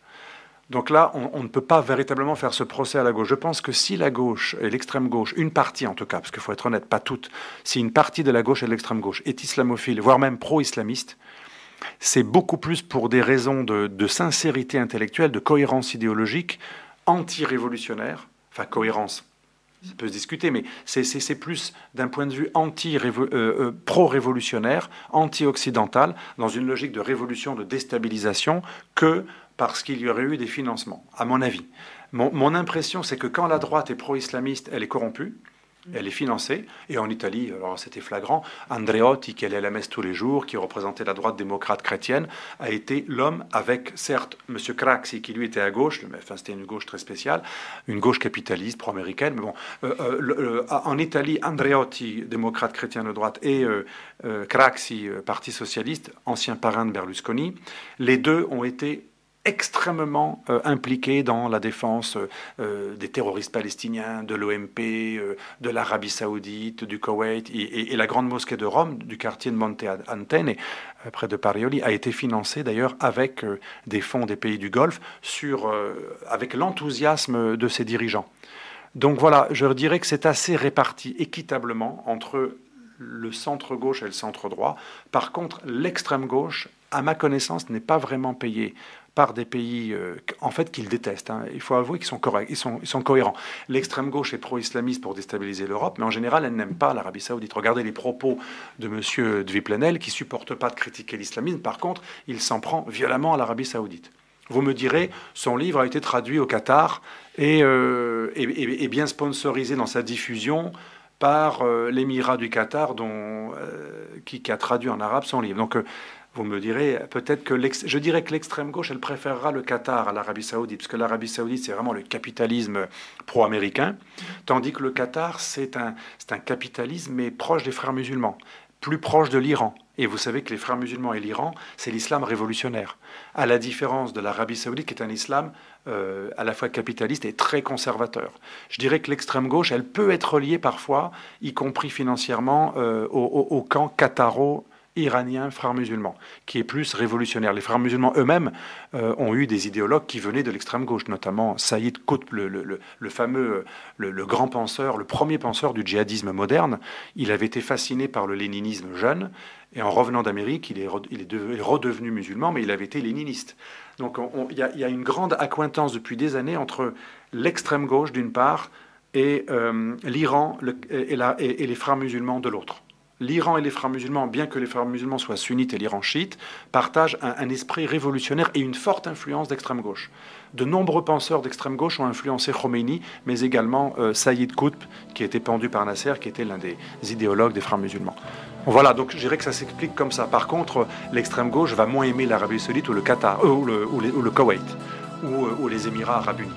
Donc là, on ne peut pas véritablement faire ce procès à la gauche. Je pense que si la gauche et l'extrême gauche, une partie en tout cas, parce qu'il faut être honnête, pas toute, si une partie de la gauche et de l'extrême gauche est islamophile, voire même pro-islamiste, c'est beaucoup plus pour des raisons de sincérité intellectuelle, de cohérence idéologique, anti-révolutionnaire, enfin cohérence, ça peut se discuter, mais c'est plus d'un point de vue pro-révolutionnaire, anti-occidental, dans une logique de révolution, de déstabilisation, que parce qu'il y aurait eu des financements, à mon avis. Mon impression, c'est que quand la droite est pro-islamiste, elle est corrompue, Elle est financée, et en Italie, alors c'était flagrant, Andreotti, qui allait à la messe tous les jours, qui représentait la droite démocrate chrétienne, a été l'homme avec, certes, M. Craxi, qui lui était à gauche, mais enfin c'était une gauche très spéciale, une gauche capitaliste, pro-américaine, mais bon, en Italie, Andreotti, démocrate chrétien de droite, et Craxi, parti socialiste, ancien parrain de Berlusconi, les deux ont été extrêmement impliqués dans la défense des terroristes palestiniens, de l'OMP, de l'Arabie saoudite, du Koweït, et la grande mosquée de Rome, du quartier de Monte Antene, près de Parioli, a été financée d'ailleurs avec des fonds des pays du Golfe, avec l'enthousiasme de ses dirigeants. Donc voilà, je dirais que c'est assez réparti équitablement entre le centre-gauche et le centre-droit. Par contre, l'extrême-gauche, à ma connaissance, n'est pas vraiment payée par des pays en fait qu'ils détestent. Il faut avouer qu'ils sont corrects, ils sont cohérents. L'extrême gauche est pro-islamiste pour déstabiliser l'Europe, mais en général, elle n'aime pas l'Arabie saoudite. Regardez les propos de M. Dvi-Plenel, qui supporte pas de critiquer l'islamisme. Par contre, il s'en prend violemment à l'Arabie saoudite. Vous me direz, son livre a été traduit au Qatar et bien sponsorisé dans sa diffusion par l'émirat du Qatar, qui a traduit en arabe son livre. Donc, vous me direz, peut-être que je dirais que l'extrême gauche, elle préférera le Qatar à l'Arabie saoudite, parce que l'Arabie saoudite, c'est vraiment le capitalisme pro-américain, tandis que le Qatar, c'est un capitalisme, mais proche des frères musulmans, plus proche de l'Iran. Et vous savez que les frères musulmans et l'Iran, c'est l'islam révolutionnaire, à la différence de l'Arabie saoudite, qui est un islam à la fois capitaliste et très conservateur. Je dirais que l'extrême gauche, elle peut être liée parfois, y compris financièrement, au camp qataro iranien frères musulmans, qui est plus révolutionnaire. Les frères musulmans eux-mêmes ont eu des idéologues qui venaient de l'extrême gauche, notamment Saïd Qutb, le fameux, le grand penseur, le premier penseur du djihadisme moderne. Il avait été fasciné par le léninisme jeune, et en revenant d'Amérique, il est redevenu musulman, mais il avait été léniniste. Donc il y a une grande accointance depuis des années entre l'extrême gauche d'une part et l'Iran et les frères musulmans de l'autre. L'Iran et les frères musulmans, bien que les frères musulmans soient sunnites et l'Iran chiite, partagent un esprit révolutionnaire et une forte influence d'extrême gauche. De nombreux penseurs d'extrême gauche ont influencé Khomeini, mais également Saïd Qutb, qui était pendu par Nasser, qui était l'un des idéologues des frères musulmans. Voilà, donc je dirais que ça s'explique comme ça. Par contre, l'extrême gauche va moins aimer l'Arabie saoudite ou le Qatar, ou le Koweït, ou les Émirats arabes unis.